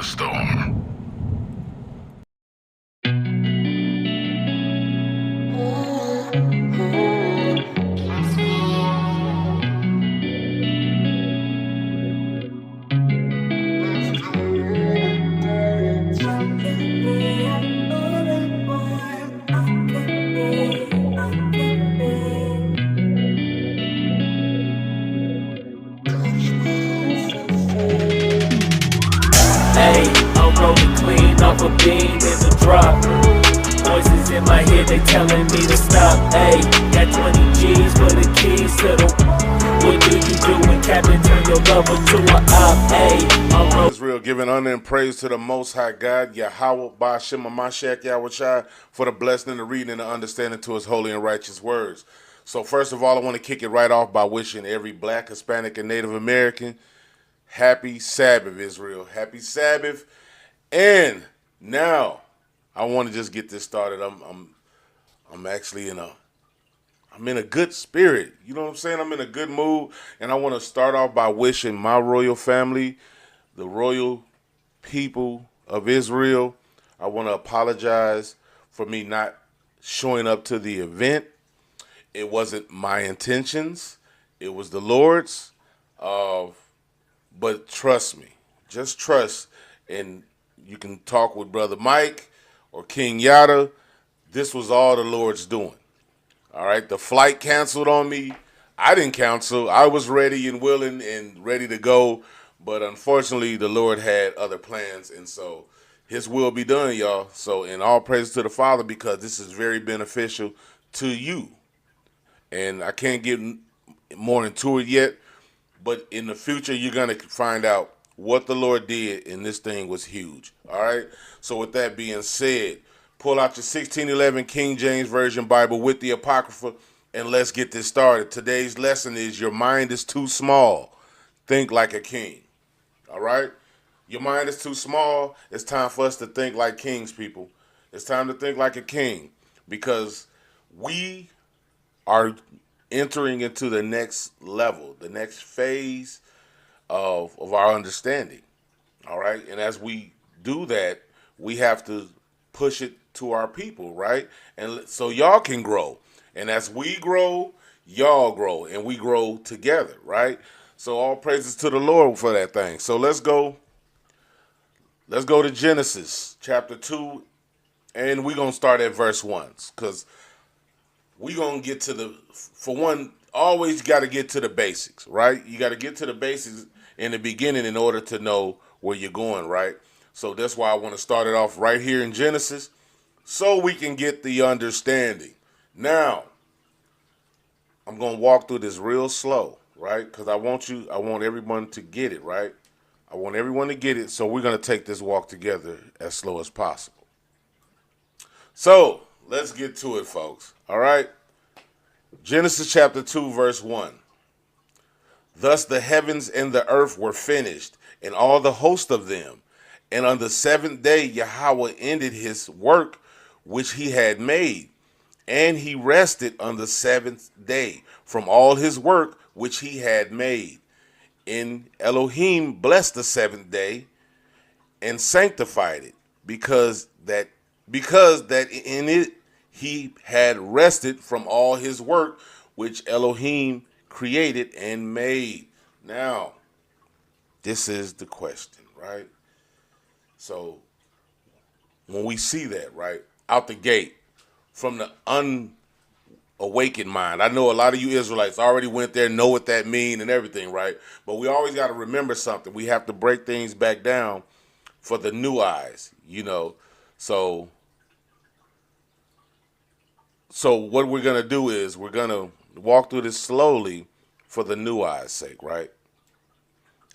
the storm. Hey, I'm rolling clean off a beam in the drop. Voices in my head, they telling me to stop. Hey, got 20 G's for the keys to the. What do you do when Captain turn your lover to a op? Hey, I'm rolling. Israel, giving honor and praise to the Most High God, Yahweh, Ba'ashem, Mashiach, Yahushai, for the blessing and the reading and the understanding to his holy and righteous words. So first of all, I want to kick it right off by wishing every black, Hispanic, and Native American happy Sabbath, Israel. Happy Sabbath. And now I want to just get this started. I'm actually I'm in a good spirit. You know what I'm saying? I'm in a good mood. And I want to start off by wishing my royal family, the royal people of Israel. I want to apologize for me not showing up to the event. It wasn't my intentions. It was the Lord's. But trust me. Just trust. And you can talk with Brother Mike or King Yada. This was all the Lord's doing. All right, the flight canceled on me. I didn't cancel. I was ready and willing and ready to go. But unfortunately, the Lord had other plans. And so his will be done, y'all. So in all praise to the Father, because this is very beneficial to you. And I can't get more into it yet. But in the future, you're going to find out what the Lord did. And this thing was huge. All right. So with that being said, pull out your 1611 King James Version Bible with the Apocrypha, and let's get this started. Today's lesson is your mind is too small. Think like a king. All right? Your mind is too small. It's time for us to think like kings, people. It's time to think like a king because we are entering into the next level, the next phase of our understanding. All right? And as we do that, we have to push it to our people, right? And so y'all can grow. And as we grow, y'all grow, and we grow together, right? So all praises to the Lord for that thing. So let's go to Genesis chapter 2, and we're going to start at verse 1 because we're going to get to for one, always got to get to the basics, right? You got to get to the basics in the beginning in order to know where you're going, right? So that's why I want to start it off right here in Genesis so we can get the understanding. Now, I'm going to walk through this real slow, right? Because I want everyone to get it, right? I want everyone to get it, so we're going to take this walk together as slow as possible. So, let's get to it, folks, all right? Genesis chapter 2, verse 1. Thus the heavens and the earth were finished, and all the host of them. And on the seventh day Yahweh ended his work which he had made, and he rested on the seventh day from all his work which he had made. And Elohim blessed the seventh day and sanctified it, because that in it he had rested from all his work which Elohim created and made. Now, this is the question, right? So when we see that, right, out the gate, from the unawakened mind, I know a lot of you Israelites already went there, know what that means and everything, right? But we always got to remember something. We have to break things back down for the new eyes, you know. So what we're going to do is we're going to walk through this slowly for the new eyes' sake, right?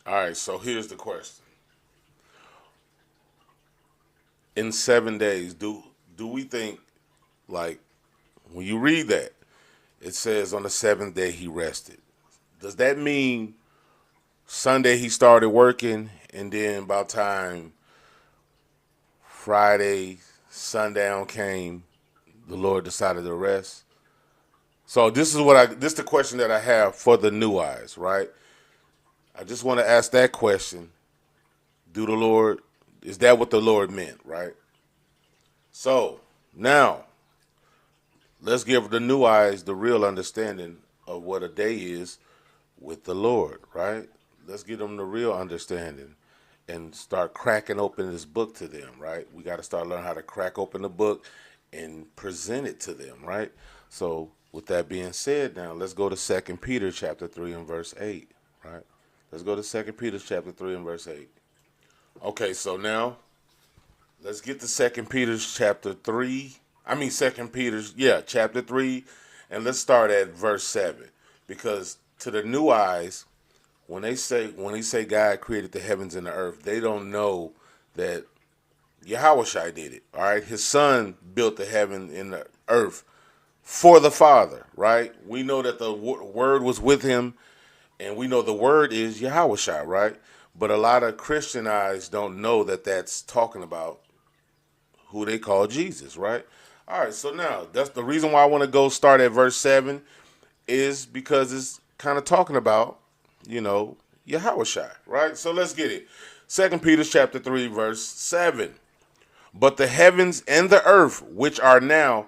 All right, so here's the question. In 7 days, do we think, like, when you read that, it says on the seventh day he rested. Does that mean Sunday he started working and then by the time Friday, sundown came, the Lord decided to rest? So this is the question that I have for the new eyes, right? I just want to ask that question. Do the Lord, Is that what the Lord meant, right? So now let's give the new eyes the real understanding of what a day is with the Lord, right? Let's give them the real understanding and start cracking open this book to them, right? We got to start learning how to crack open the book and present it to them, right? So with that being said, now let's go to 2 Peter chapter 3 and verse 8, right? Let's go to 2 Peter chapter 3 and verse 8. Okay, so now let's get to 2 Peter's chapter 3. Second Peter's, chapter 3, and let's start at verse 7. Because to the new eyes, when they say God created the heavens and the earth, they don't know that Yahushua did it. All right, His Son built the heaven and the earth for the Father. Right? We know that the Word was with Him, and we know the Word is Yahushua. Right? But a lot of Christian eyes don't know that that's talking about who they call Jesus. Right? All right. So now that's the reason why I want to go start at verse 7 is because it's kind of talking about, Yahushua, right? So let's get it. 2 Peter chapter 3, verse 7. But the heavens and the earth, which are now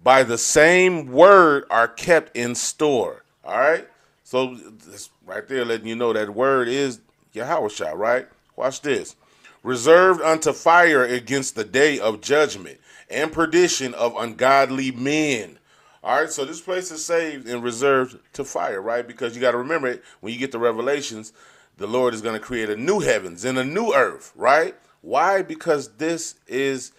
by the same word, are kept in store. All right? So this right there letting you know that word is Yahushua, right? Watch this. Reserved unto fire against the day of judgment and perdition of ungodly men. All right, so this place is saved and reserved to fire, right? Because you got to remember it, when you get to Revelations, the Lord is going to create a new heavens and a new earth, right? Why? Because this is,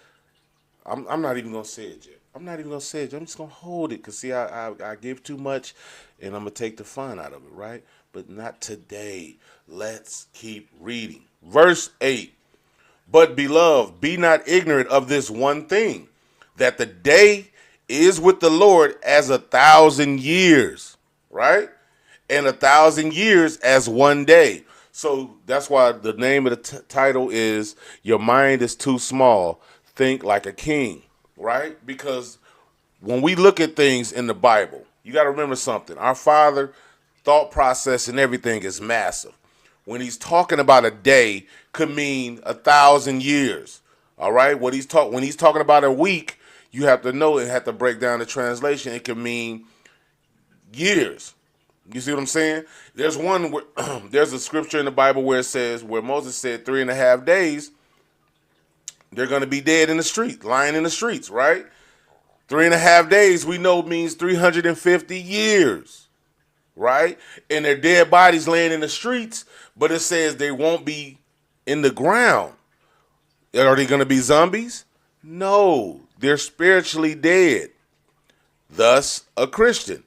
I'm not even going to say it yet. I'm not even going to say it yet. I'm just going to hold it because, see, I give too much and I'm going to take the fun out of it, right? But not today. Let's keep reading. Verse 8. But, beloved, be not ignorant of this one thing, that the day is with the Lord as 1,000 years, right? And 1,000 years as one day. So that's why the name of the title is Your Mind is Too Small, Think Like a King, right? Because when we look at things in the Bible, you got to remember something. Our Father thought process and everything is massive. When he's talking about a day could mean 1,000 years. All right? When he's talking about a week, you have to know and have to break down the translation. It can mean years. You see what I'm saying? There's one where, there's a scripture in the Bible where it says, where Moses said 3.5 days, they're going to be dead in the street, lying in the streets, right? 3.5 days we know means 350 years, right? And their dead bodies laying in the streets, but it says they won't be in the ground. Are they going to be zombies? No, they're spiritually dead. Thus, a Christian.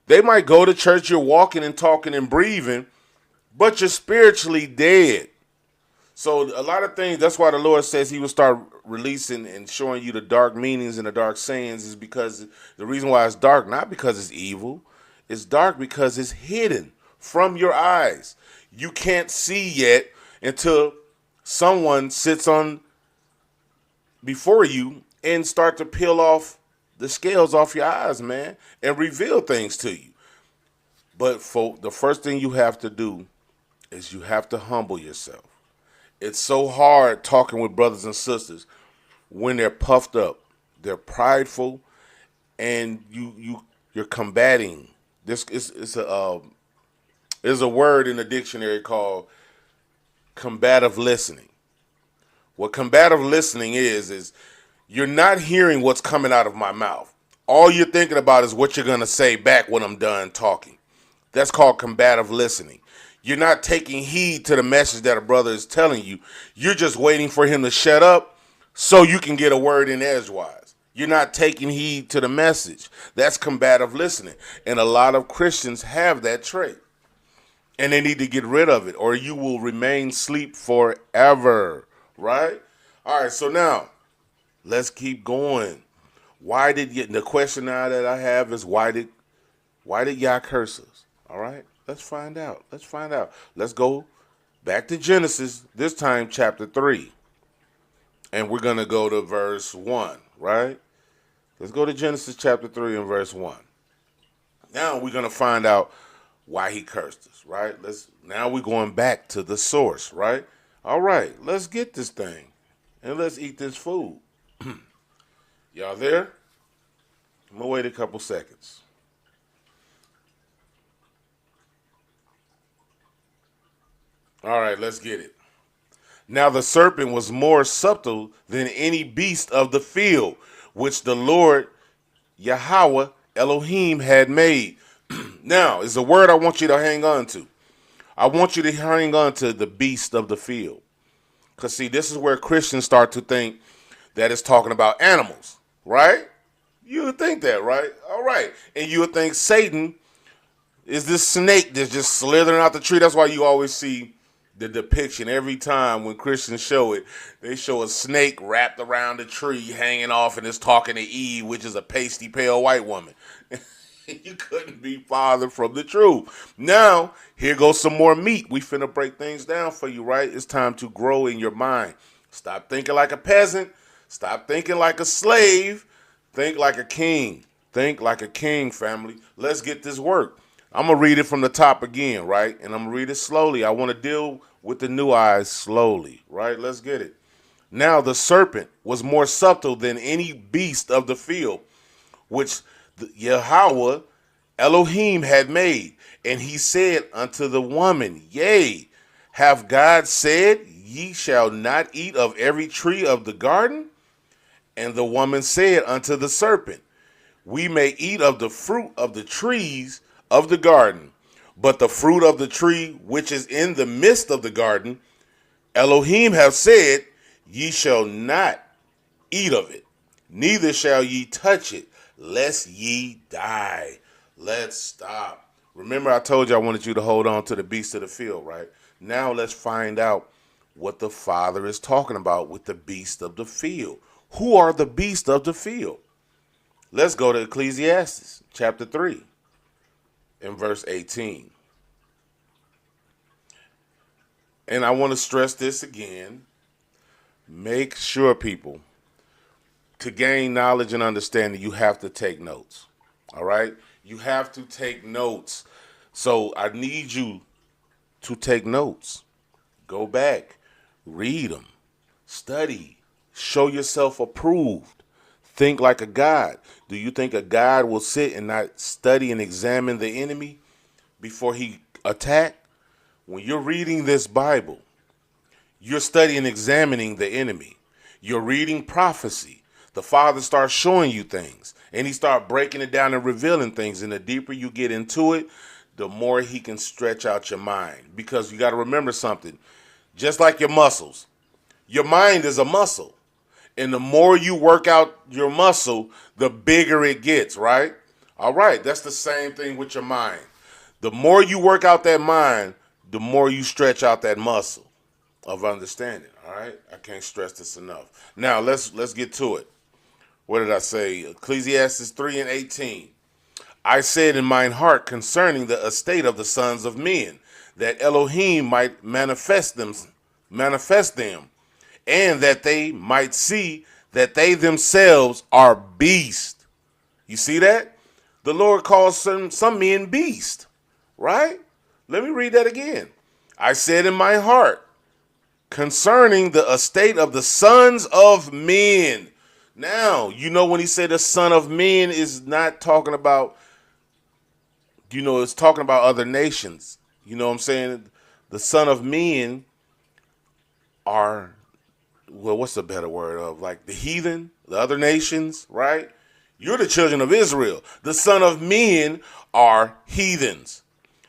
They might go to church, you're walking and talking and breathing, but you're spiritually dead. So a lot of things, that's why the Lord says he will start releasing and showing you the dark meanings and the dark sayings, is because the reason why it's dark, not because it's evil, it's dark because it's hidden from your eyes. You can't see yet until someone sits on before you and start to peel off the scales off your eyes, man, and reveal things to you. But for the first thing you have to do is you have to humble yourself. It's so hard talking with brothers and sisters when they're puffed up, they're prideful, and you're combating. There's a word in the dictionary called combative listening. What combative listening is you're not hearing what's coming out of my mouth. All you're thinking about is what you're going to say back when I'm done talking. That's called combative listening. You're not taking heed to the message that a brother is telling you. You're just waiting for him to shut up so you can get a word in edgewise. You're not taking heed to the message. That's combative listening. And a lot of Christians have that trait. And they need to get rid of it, or you will remain asleep forever. Right? All right, so now, let's keep going. The question now that I have is why did Yah curse us? All right, let's find out. Let's go back to Genesis, this time chapter 3. And we're going to go to verse 1, right? Let's go to Genesis chapter 3 and verse 1. Now we're going to find out why he cursed us, right? Now we're going back to the source, right? All right, let's get this thing. and let's eat this food. Y'all there? I'm going to wait a couple seconds. All right, let's get it. Now the serpent was more subtle than any beast of the field, which the Lord Yahweh Elohim had made. Now, is a word I want you to hang on to. I want you to hang on to the beast of the field. Because, see, this is where Christians start to think that it's talking about animals, right? You would think that, right? All right. And you would think Satan is this snake that's just slithering out the tree. That's why you always see the depiction every time when Christians show it. They show a snake wrapped around the tree hanging off and it's talking to Eve, which is a pasty pale white woman. You couldn't be farther from the truth. Now, here goes some more meat. We finna break things down for you, right? It's time to grow in your mind. Stop thinking like a peasant. Stop thinking like a slave. Think like a king. Think like a king, family. Let's get this work. I'm going to read it from the top again, right? And I'm going to read it slowly. I want to deal with the new eyes slowly, right? Let's get it. Now the serpent was more subtle than any beast of the field, which Yahweh Elohim had made. And he said unto the woman, Yea, have God said, Ye shall not eat of every tree of the garden? And the woman said unto the serpent, We may eat of the fruit of the trees of the garden, but the fruit of the tree which is in the midst of the garden, Elohim have said, Ye shall not eat of it, neither shall ye touch it, lest ye die. Let's stop. Remember, I told you I wanted you to hold on to the beast of the field, right? Now let's find out what the Father is talking about with the beast of the field. Who are the beasts of the field? Let's go to Ecclesiastes chapter 3 and verse 18. And I want to stress this again. Make sure, people, to gain knowledge and understanding, you have to take notes. All right? You have to take notes. So I need you to take notes. Go back, read them, study, show yourself approved. Think like a God. Do you think a God will sit and not study and examine the enemy before he attack? When you're reading this Bible, you're studying and examining the enemy. You're reading prophecy. The Father starts showing you things, and he starts breaking it down and revealing things. And the deeper you get into it, the more he can stretch out your mind. Because you got to remember something. Just like your muscles, your mind is a muscle. And the more you work out your muscle, the bigger it gets, right? All right, that's the same thing with your mind. The more you work out that mind, the more you stretch out that muscle of understanding, all right? I can't stress this enough. Now, let's get to it. What did I say? Ecclesiastes 3 and 18. I said in mine heart concerning the estate of the sons of men, that Elohim might manifest them, and that they might see that they themselves are beasts. You see that? The Lord calls some men beasts, right? Let me read that again. I said in my heart concerning the estate of the sons of men. Now, you know when he said the son of men is not talking about, it's talking about other nations. You know what I'm saying? The son of men are, well, what's the better word of, like the heathen, the other nations, right? You're the children of Israel. The son of men are heathens.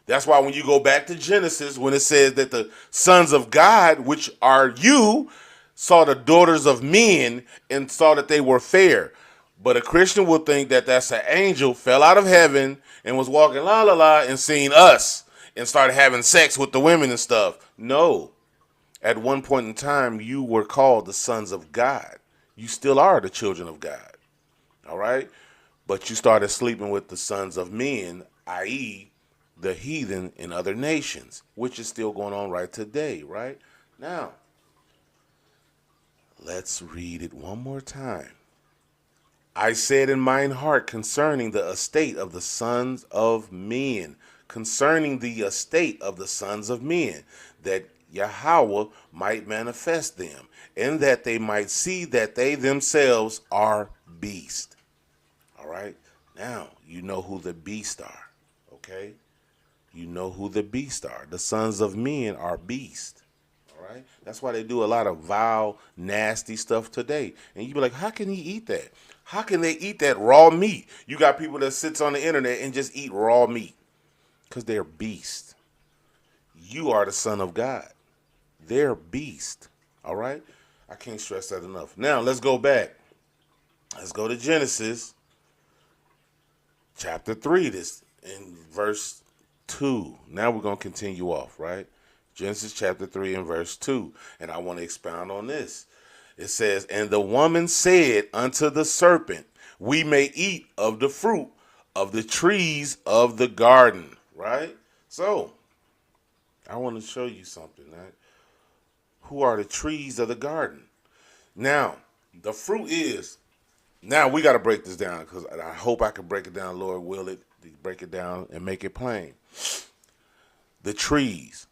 That's why when you go back to Genesis, when it says that the sons of God, which are you, saw the daughters of men and saw that they were fair. But a Christian will think that that's an angel fell out of heaven and was walking la la la and seen us and started having sex with the women and stuff. No. At one point in time, you were called the sons of God. You still are the children of God. All right? But you started sleeping with the sons of men, i.e., the heathen in other nations, which is still going on right today, right? Now, let's read it one more time. I said in mine heart concerning the estate of the sons of men, concerning the estate of the sons of men, that Yahweh might manifest them, and that they might see that they themselves are beasts. All right? Now, you know who the beasts are. Okay? You know who the beasts are. The sons of men are beasts. All right? That's why they do a lot of vile, nasty stuff today. And you be like, how can he eat that? How can they eat that raw meat? You got people that sits on the internet and just eat raw meat because they're beasts. You are the son of God. They're beasts. All right? I can't stress that enough. Now, let's go back. Let's go to Genesis chapter 3, this in verse 2. Now we're going to continue off, right? Genesis chapter 3 and verse 2. And I want to expound on this. It says, and the woman said unto the serpent, we may eat of the fruit of the trees of the garden, right? So, I want to show you something, right? Who are the trees of the garden? Now, the fruit is, now we got to break this down because I hope I can break it down, Lord will it, break it down and make it plain. The trees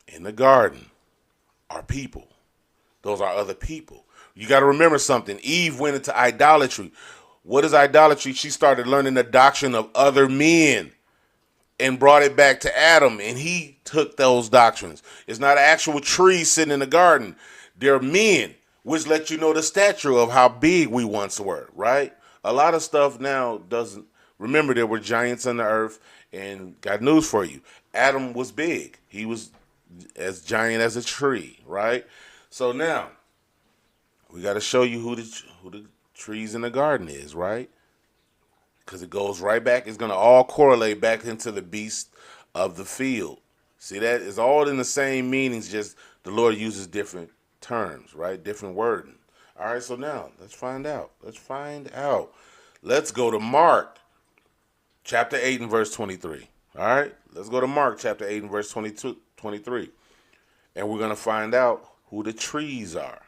in the garden are people. Those are other people. You got to remember something. Eve went into idolatry. What is idolatry? She started learning the doctrine of other men and brought it back to Adam, and he took those doctrines. It's not an actual tree sitting in the garden. They're men, which let you know the stature of how big we once were, right? A lot of stuff now doesn't. Remember, there were giants on the earth, and got news for you. Adam was big. He was as giant as a tree, right? So now, we got to show you who the trees in the garden is, right? Because it goes right back. It's going to all correlate back into the beast of the field. See that? It's all in the same meanings, just the Lord uses different terms, right? Different wording. All right, so now, let's find out. Let's go to Mark chapter 8 and verse 23. All right? Let's go to Mark chapter 8 and verse 23. And we're going to find out who the trees are.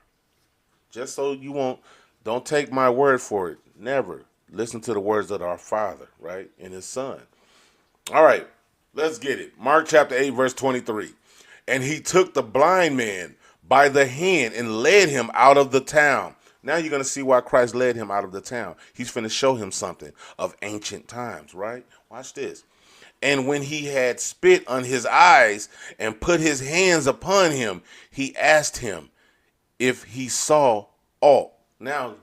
Just so you don't take my word for it. Never. Listen to the words of our Father, right? And his Son. All right, let's get it. Mark chapter 8, verse 23. And he took the blind man by the hand and led him out of the town. Now you're going to see why Christ led him out of the town. He's finna show him something of ancient times, right? Watch this. And when he had spit on his eyes and put his hands upon him, he asked him if he saw aught. Now,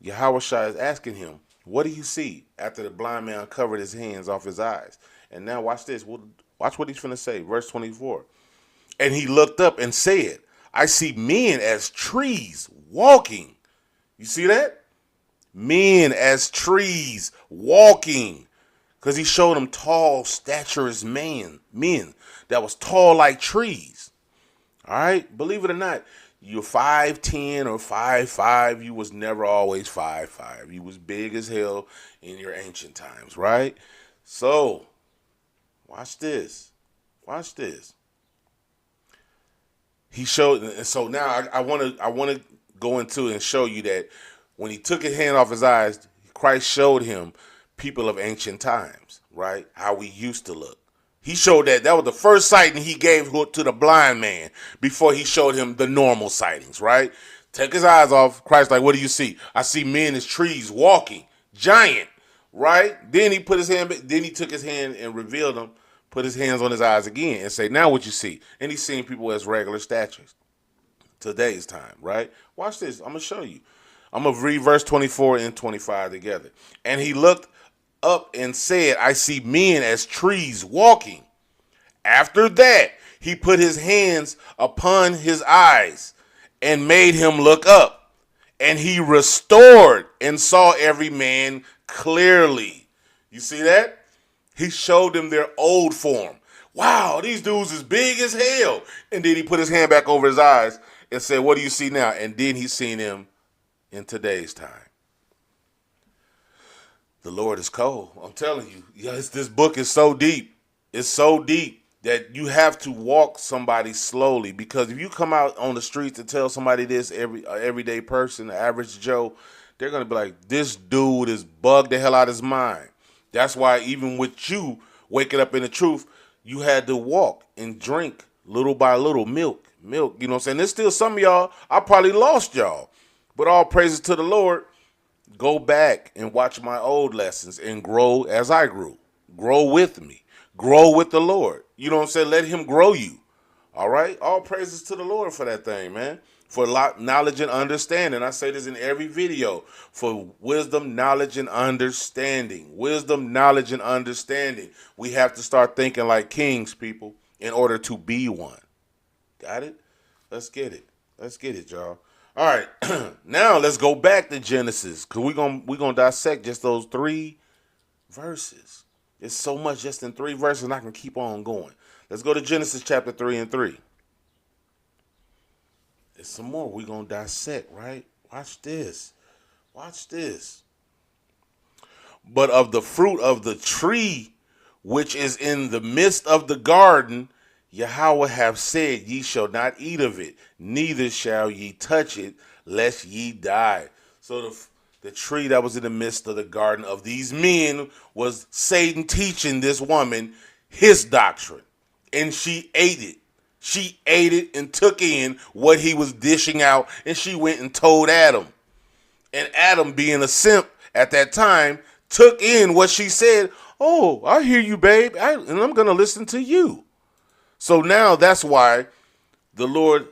Yahushua is asking him, what do you see? After the blind man covered his hands off his eyes. And now watch this. Watch what he's finna say. Verse 24. And he looked up and said, I see men as trees walking. You see that? Men as trees walking. Because he showed them tall, staturous men that was tall like trees. All right? Believe it or not, you're 5'10" or 5'5", you was never always 5'5". You was big as hell in your ancient times, right? So, watch this. He showed, and so now I want to go into and show you that when he took his hand off his eyes, Christ showed him people of ancient times, right? How we used to look. He showed that was the first sighting he gave to the blind man before he showed him the normal sightings, right? Take his eyes off. Christ like, what do you see? I see men as trees walking, giant, right? Then he took his hand and revealed them, put his hands on his eyes again and say, now what you see? And he's seeing people as regular statures. Today's time, right? Watch this. I'm going to show you. I'm going to read verse 24 and 25 together. And he looked up and said, I see men as trees walking. After that, he put his hands upon his eyes and made him look up. And he restored and saw every man clearly. You see that? He showed them their old form. Wow, these dudes is big as hell. And then he put his hand back over his eyes and said, what do you see now? And then he seen him in today's time. The Lord is cold. I'm telling you. Yes, this book is so deep. It's so deep that you have to walk somebody slowly. Because if you come out on the streets and tell somebody this, everyday person, the average Joe, they're going to be like, this dude is bugged the hell out of his mind. That's why even with you waking up in the truth, you had to walk and drink little by little, milk, you know what I'm saying? There's still some of y'all, I probably lost y'all. But all praises to the Lord. Go back and watch my old lessons and grow as I grew. Grow with me. Grow with the Lord. You know what I'm saying? Let him grow you. All right? All praises to the Lord for that thing, man. For knowledge and understanding. I say this in every video. For wisdom, knowledge, and understanding. Wisdom, knowledge, and understanding. We have to start thinking like kings, people, in order to be one. Got it? Let's get it. Let's get it, y'all. All right. Now let's go back to Genesis, because we're gonna dissect just those 3 verses. It's so much just in 3 verses, and I can keep on going. Let's go to Genesis chapter 3 and 3. There's some more we're going to dissect, right? Watch this. Watch this. But of the fruit of the tree which is in the midst of the garden, Yahweh hath said, ye shall not eat of it, neither shall ye touch it, lest ye die. So the tree that was in the midst of the garden of these men was Satan teaching this woman his doctrine. And she ate it. She ate it and took in what he was dishing out, and she went and told Adam. And Adam, being a simp at that time, took in what she said. Oh, I hear you, babe, and I'm going to listen to you. So now that's why the Lord,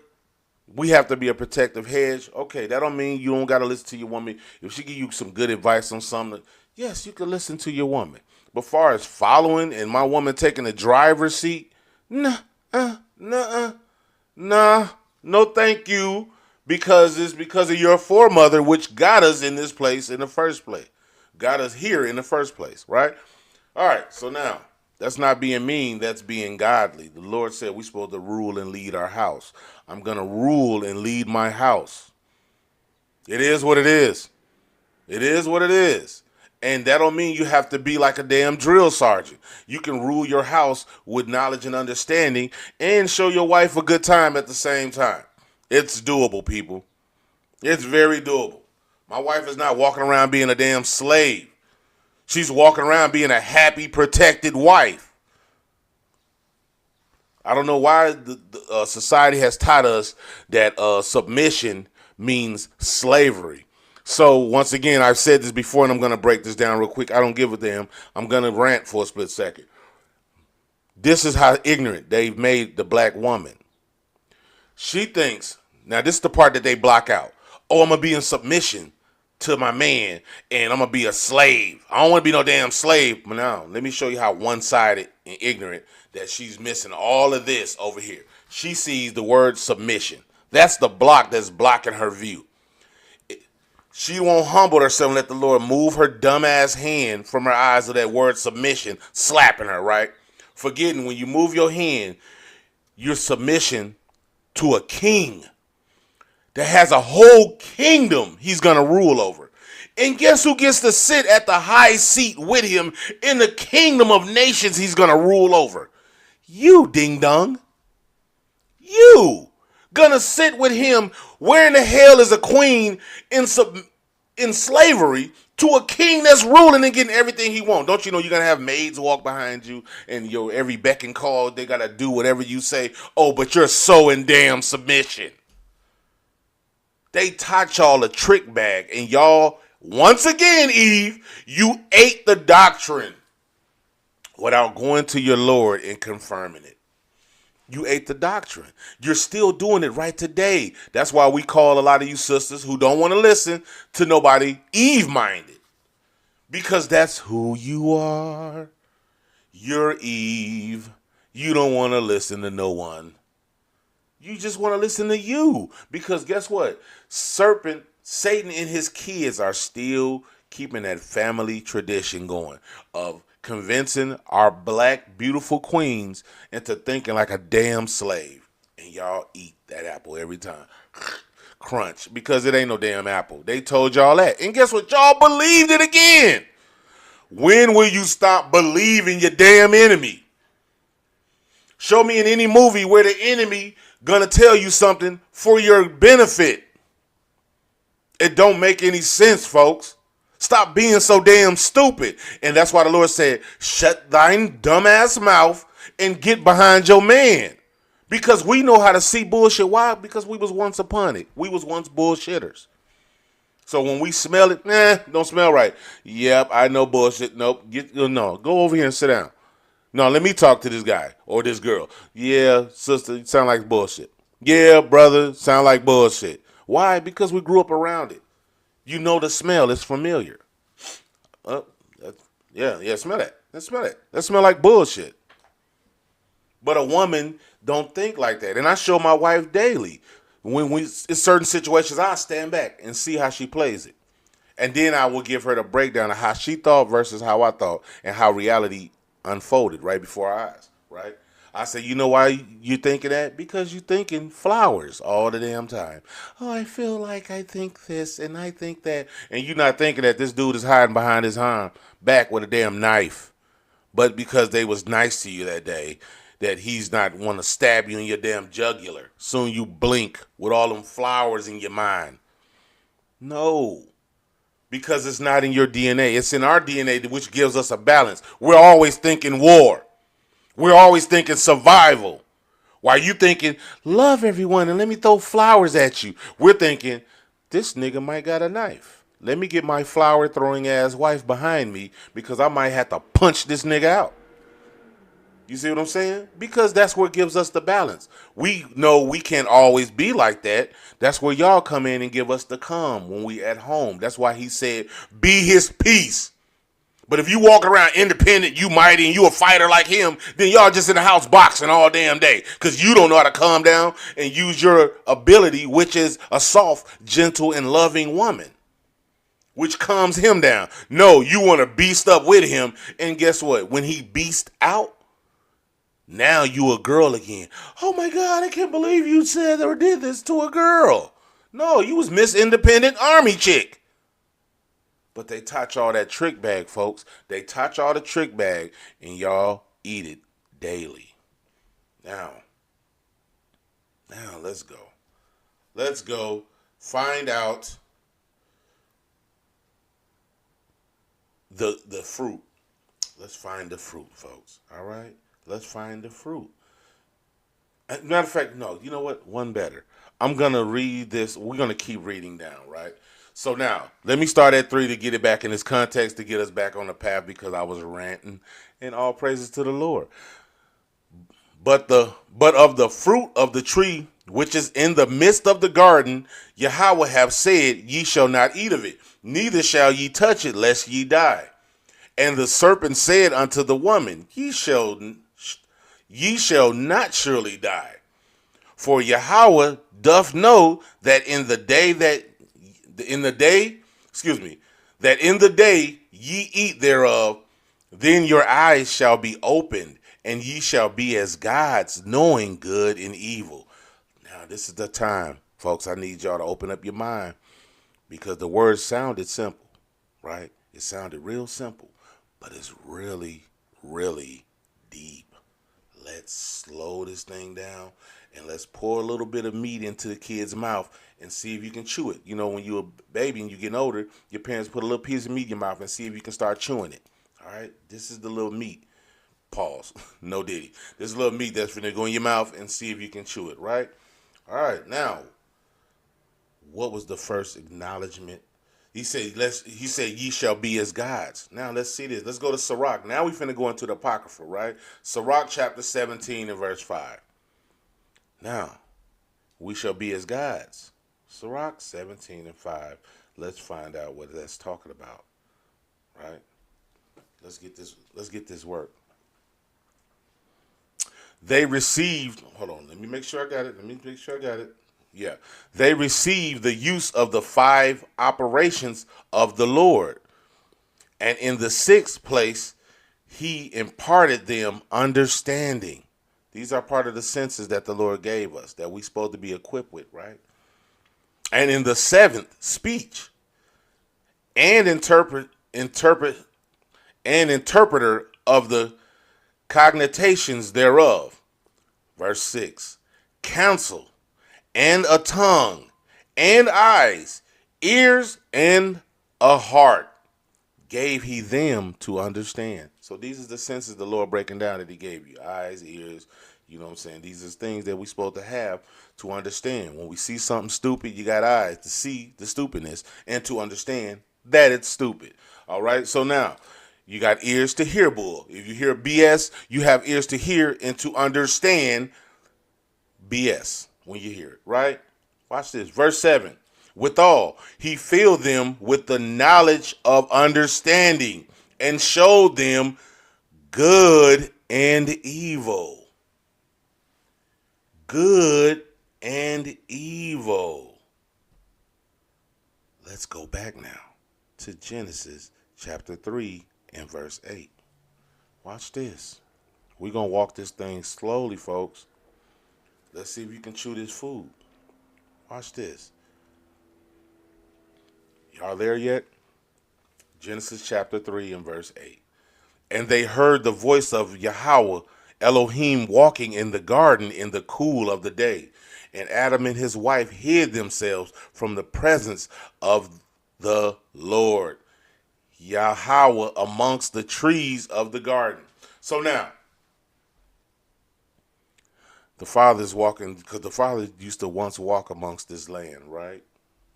we have to be a protective hedge. Okay, that don't mean you don't got to listen to your woman. If she give you some good advice on something, yes, you can listen to your woman. But far as following and my woman taking the driver's seat, nah, no thank you, because it's because of your foremother, which got us in this place in the first place. Got us here in the first place, right? All right, so now, that's not being mean, that's being godly. The Lord said we're supposed to rule and lead our house. I'm going to rule and lead my house. It is what it is. It is what it is. And that don't mean you have to be like a damn drill sergeant. You can rule your house with knowledge and understanding and show your wife a good time at the same time. It's doable, people. It's very doable. My wife is not walking around being a damn slave. She's walking around being a happy, protected wife. I don't know why the society has taught us that submission means slavery. So once again, I've said this before, and I'm going to break this down real quick. I don't give a damn. I'm going to rant for a split second. This is how ignorant they've made the black woman. She thinks, now this is the part that they block out. Oh, I'm going to be in submission to my man, and I'm going to be a slave. I don't want to be no damn slave. But now, let me show you how one-sided and ignorant that she's missing all of this over here. She sees the word submission. That's the block that's blocking her view. She won't humble herself and let the Lord move her dumbass hand from her eyes of that word submission, slapping her, right? Forgetting when you move your hand, you're submission to a king that has a whole kingdom he's going to rule over. And guess who gets to sit at the high seat with him in the kingdom of nations he's going to rule over? You, ding dong. You. Gonna sit with him. Where in the hell is a queen in slavery to a king that's ruling and getting everything he wants? Don't you know you're gonna have maids walk behind you and your every beck and call, they gotta do whatever you say. Oh, but you're so in damn submission. They taught y'all a trick bag, and y'all, once again, Eve, you ate the doctrine without going to your Lord and confirming it. You ate the doctrine. You're still doing it right today. That's why we call a lot of you sisters who don't want to listen to nobody Eve-minded. Because that's who you are. You're Eve. You don't want to listen to no one. You just want to listen to you. Because guess what? Serpent, Satan and his kids are still keeping that family tradition going of convincing our black, beautiful queens into thinking like a damn slave. And y'all eat that apple every time. Crunch. Because it ain't no damn apple. They told y'all that. And guess what? Y'all believed it again. When will you stop believing your damn enemy? Show me in any movie where the enemy gonna tell you something for your benefit. It don't make any sense, folks. Stop being so damn stupid. And that's why the Lord said, shut thine dumbass mouth and get behind your man. Because we know how to see bullshit. Why? Because we was once upon it. We was once bullshitters. So when we smell it, don't smell right. Yep, I know bullshit. Nope, no, go over here and sit down. No, let me talk to this guy or this girl. Yeah, sister, you sound like bullshit. Yeah, brother, sound like bullshit. Why? Because we grew up around it. You know the smell. It's familiar. Uh, yeah, smell that. Let's smell it. That smell like bullshit. But a woman don't think like that. And I show my wife daily. When in certain situations, I stand back and see how she plays it. And then I will give her the breakdown of how she thought versus how I thought and how reality unfolded right before our eyes, right? I say, you know why you thinking that? Because you thinking flowers all the damn time. Oh, I feel like I think this and I think that. And you're not thinking that this dude is hiding behind his arm back with a damn knife. But because they was nice to you that day, that he's not want to stab you in your damn jugular. Soon you blink with all them flowers in your mind. No. Because it's not in your DNA. It's in our DNA, which gives us a balance. We're always thinking war. We're always thinking survival. While you thinking, love everyone and let me throw flowers at you. We're thinking, this nigga might got a knife. Let me get my flower throwing ass wife behind me because I might have to punch this nigga out. You see what I'm saying? Because that's what gives us the balance. We know we can't always be like that. That's where y'all come in and give us the calm when we at home. That's why he said, be his peace. But if you walk around independent, you mighty, and you a fighter like him, then y'all just in the house boxing all damn day because you don't know how to calm down and use your ability, which is a soft, gentle, and loving woman, which calms him down. No, you want to beast up with him, and guess what? When he beast out, now you a girl again. Oh my God, I can't believe you said or did this to a girl. No, you was Miss Independent Army chick. But they touch all that trick bag, folks. They touch all the trick bag, and y'all eat it daily. Now, let's go. Let's go find out the fruit. Let's find the fruit, folks. All right? Let's find the fruit. Matter of fact, no, you know what? One better. I'm going to read this. We're going to keep reading down, right? So now, let me start at 3 to get it back in this context, to get us back on the path because I was ranting, and all praises to the Lord. But of the fruit of the tree which is in the midst of the garden, Yahweh have said, ye shall not eat of it, neither shall ye touch it, lest ye die. And the serpent said unto the woman, Ye shall not surely die. For Yahweh doth know that in the day ye eat thereof, then your eyes shall be opened, and ye shall be as gods, knowing good and evil. Now, this is the time, folks. I need y'all to open up your mind, because the word sounded simple, right? It sounded real simple, but it's really, really deep. Let's slow this thing down and let's pour a little bit of meat into the kid's mouth and see if you can chew it. You know, when you're a baby and you're getting older, your parents put a little piece of meat in your mouth and see if you can start chewing it. All right? This is the little meat. Pause. No diddy. This is a little meat that's going to go in your mouth and see if you can chew it, right? All right. Now, what was the first acknowledgement? He said, ye shall be as gods. Now, let's see this. Let's go to Sirach. Now we finna go into the Apocrypha, right? Sirach chapter 17 and verse 5. Now, we shall be as gods. Sirach 17 and 5. Let's find out what that's talking about, right? Let's get this work. They received, hold on, let me make sure I got it. Yeah. They received the use of the 5 operations of the Lord. And in the 6th place, he imparted them understanding. These are part of the senses that the Lord gave us, that we're supposed to be equipped with, right? And in the 7th, speech. And interpreter of the cogitations thereof. Verse 6. Counsel, and a tongue, and eyes, ears, and a heart gave he them to understand. So these are the senses the Lord breaking down that he gave you. Eyes, ears, You know what I'm saying? These are things that we're supposed to have to understand. When we see something stupid, you got eyes to see the stupidness and to understand that it's stupid. All right? So now, you got ears to hear, bull. If you hear BS, you have ears to hear and to understand BS when you hear it, right? Watch this. Verse 7. Withal, he filled them with the knowledge of understanding and showed them good and evil. Good and evil. Let's go back now to Genesis chapter 3 and verse 8. Watch this. We're going to walk this thing slowly, folks. Let's see if you can chew this food. Watch this. Y'all there yet? Genesis chapter 3 and verse 8. And they heard the voice of Yahweh, Elohim, walking in the garden in the cool of the day. And Adam and his wife hid themselves from the presence of the Lord, Yahweh, amongst the trees of the garden. So now, the father's walking, because the father used to once walk amongst this land, right?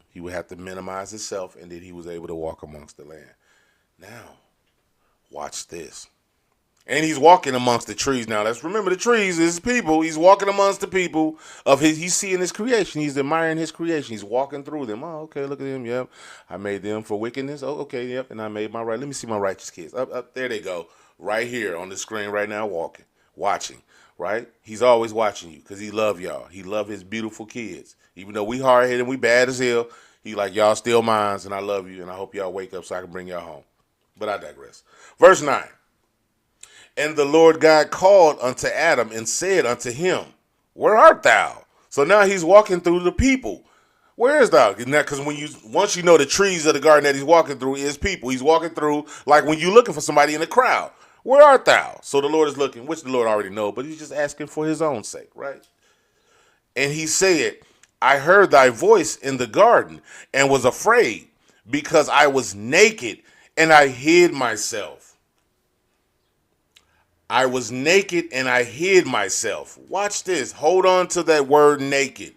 He would have to minimize himself, and then he was able to walk amongst the land. Now, watch this. And he's walking amongst the trees. Now, let's remember the trees is people. He's walking amongst the people of his. He's seeing his creation. He's admiring his creation. He's walking through them. Oh, okay, look at him. Yep. I made them for wickedness. Oh, okay, yep. And I made my right. Let me see my righteous kids. Up, there they go. Right here on the screen right now, walking, watching, right? He's always watching you because he love y'all. He love his beautiful kids. Even though we hard-headed and we bad as hell, he like, y'all still mines, and I love you, and I hope y'all wake up so I can bring y'all home. But I digress. Verse 9. And the Lord God called unto Adam and said unto him, where art thou? So now he's walking through the people. Where is thou? Because once you know the trees of the garden that he's walking through is people. He's walking through like when you're looking for somebody in the crowd. Where art thou? So the Lord is looking, which the Lord already know, but he's just asking for his own sake, right? And he said, I heard thy voice in the garden and was afraid because I was naked and I hid myself. I was naked and I hid myself. Watch this. Hold on to that word naked.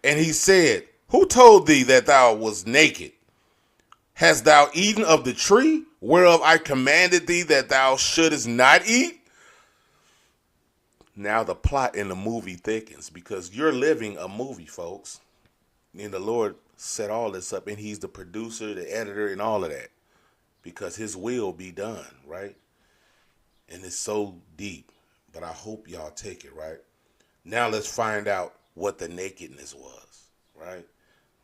And he said, who told thee that thou was naked? Hast thou eaten of the tree whereof I commanded thee that thou shouldest not eat? Now the plot in the movie thickens because you're living a movie, folks. And the Lord set all this up, and he's the producer, the editor, and all of that because his will be done, right? And it's so deep, but I hope y'all take it, right? Now let's find out what the nakedness was, right?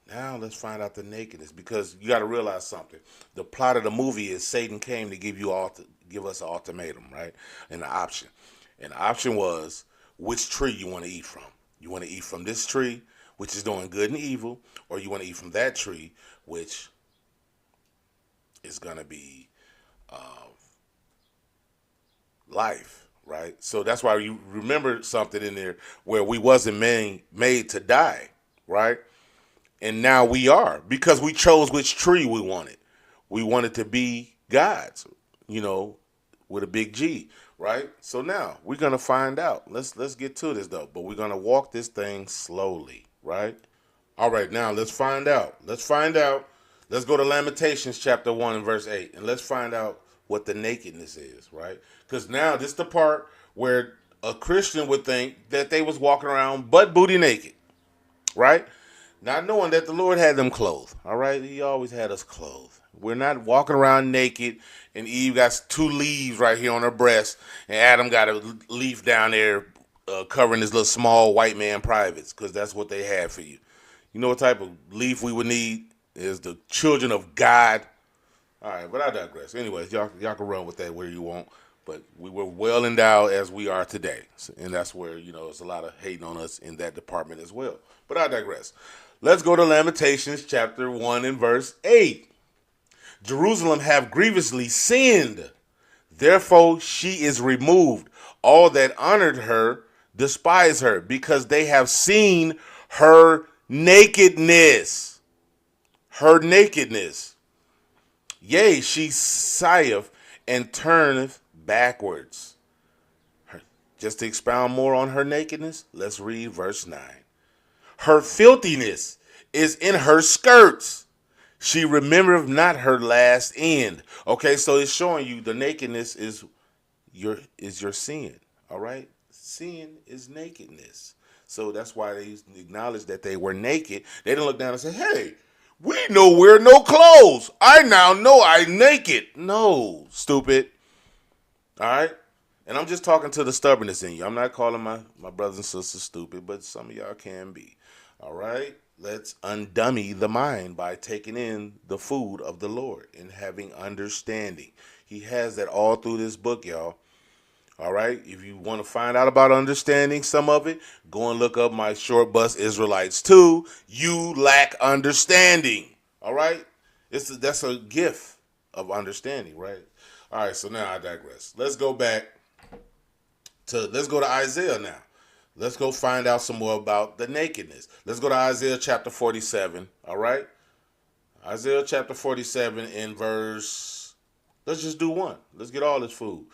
Now let's find out the nakedness because you got to realize something. The plot of the movie is Satan came to give us an ultimatum, right? And the option. And the option was which tree you want to eat from. You want to eat from this tree, which is doing good and evil, or you want to eat from that tree, which is going to be life, right? So that's why you remember something in there where we wasn't made to die, right? And now we are because we chose which tree we wanted. We wanted to be God's, with a big G, right? So now we're gonna find out. Let's get to this though, but we're gonna walk this thing slowly, right? All right, now let's find out. Let's go to Lamentations chapter 1 and verse 8, and let's find out what the nakedness is, right? Because now this is the part where a Christian would think that they was walking around butt booty naked, right? Not knowing that the Lord had them clothed, all right? He always had us clothed. We're not walking around naked, and Eve got 2 leaves right here on her breast, and Adam got a leaf down there covering his little small white man privates, because that's what they had for you. You know what type of leaf we would need is the children of God. All right, but I digress. Anyways, y'all can run with that where you want. But we were well endowed as we are today. And that's where, there's a lot of hating on us in that department as well. But I digress. Let's go to Lamentations chapter 1 and verse 8. Jerusalem have grievously sinned. Therefore she is removed. All that honored her despise her because they have seen her nakedness. Her nakedness. Yea, she sigheth and turneth backwards. Just to expound more on her nakedness, let's read verse 9. Her filthiness is in her skirts. She remembereth not her last end. Okay, so it's showing you the nakedness is your sin. All right? Sin is nakedness. So that's why they acknowledged that they were naked. They didn't look down and say, hey, we know wear no clothes. I now know I'm naked. No, stupid. All right? And I'm just talking to the stubbornness in you. I'm not calling my brothers and sisters stupid, but some of y'all can be. All right? Let's undummy the mind by taking in the food of the Lord and having understanding. He has that all through this book, y'all. All right? If you want to find out about understanding some of it, go and look up my Short Bus Israelites 2. You lack understanding. All right? That's a gift of understanding, right? All right, so now I digress. Let's go to Isaiah now. Let's go find out some more about the nakedness. Let's go to Isaiah chapter 47, all right? Isaiah chapter 47 in verse, let's just do one. Let's get all this food.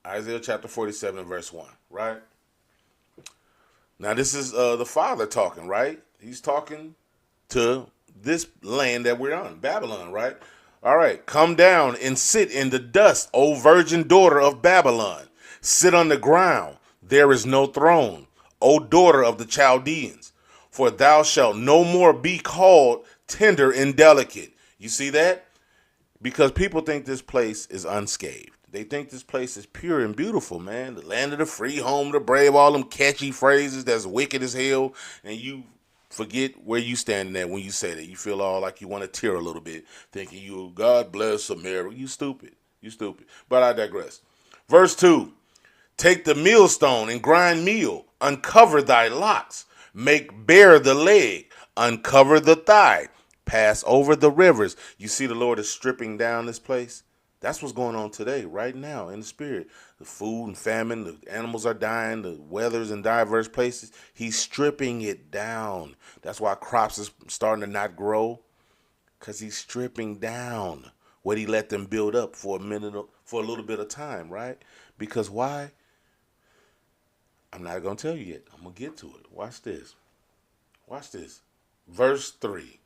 Isaiah chapter 47 verse 1, right? Now this is the Father talking, right? He's talking to this land that we're on, Babylon, right? All right, come down and sit in the dust, O virgin daughter of Babylon. Sit on the ground, there is no throne, O daughter of the Chaldeans. For thou shalt no more be called tender and delicate. You see that? Because people think this place is unscathed. They think this place is pure and beautiful, man. The land of the free, home of the brave, all them catchy phrases that's wicked as hell. And you forget where you standing at when you say that. You feel all like you want to tear a little bit, thinking you, God bless America. You stupid. You stupid. But I digress. Verse 2. Take the millstone and grind meal. Uncover thy locks. Make bare the leg. Uncover the thigh. Pass over the rivers. You see the Lord is stripping down this place? That's what's going on today, right now, in the spirit. The food and famine, the animals are dying, the weather's in diverse places. He's stripping it down. That's why crops is starting to not grow, because he's stripping down what he let them build up for a little bit of time, right? Because why? I'm not going to tell you yet. I'm going to get to it. Watch this. Watch this. Verse 3.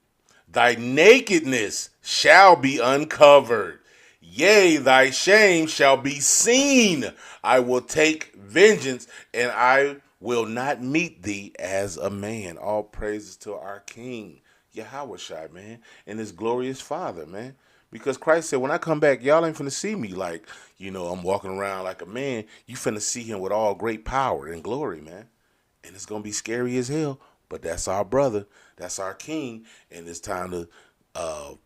Thy nakedness shall be uncovered. Yea, thy shame shall be seen. I will take vengeance, and I will not meet thee as a man. All praises to our King, Yahweh Shai, man, and his glorious Father, man. Because Christ said, when I come back, y'all ain't finna see me like, I'm walking around like a man. You finna see him with all great power and glory, man. And it's gonna be scary as hell, but that's our brother. That's our King, and it's time to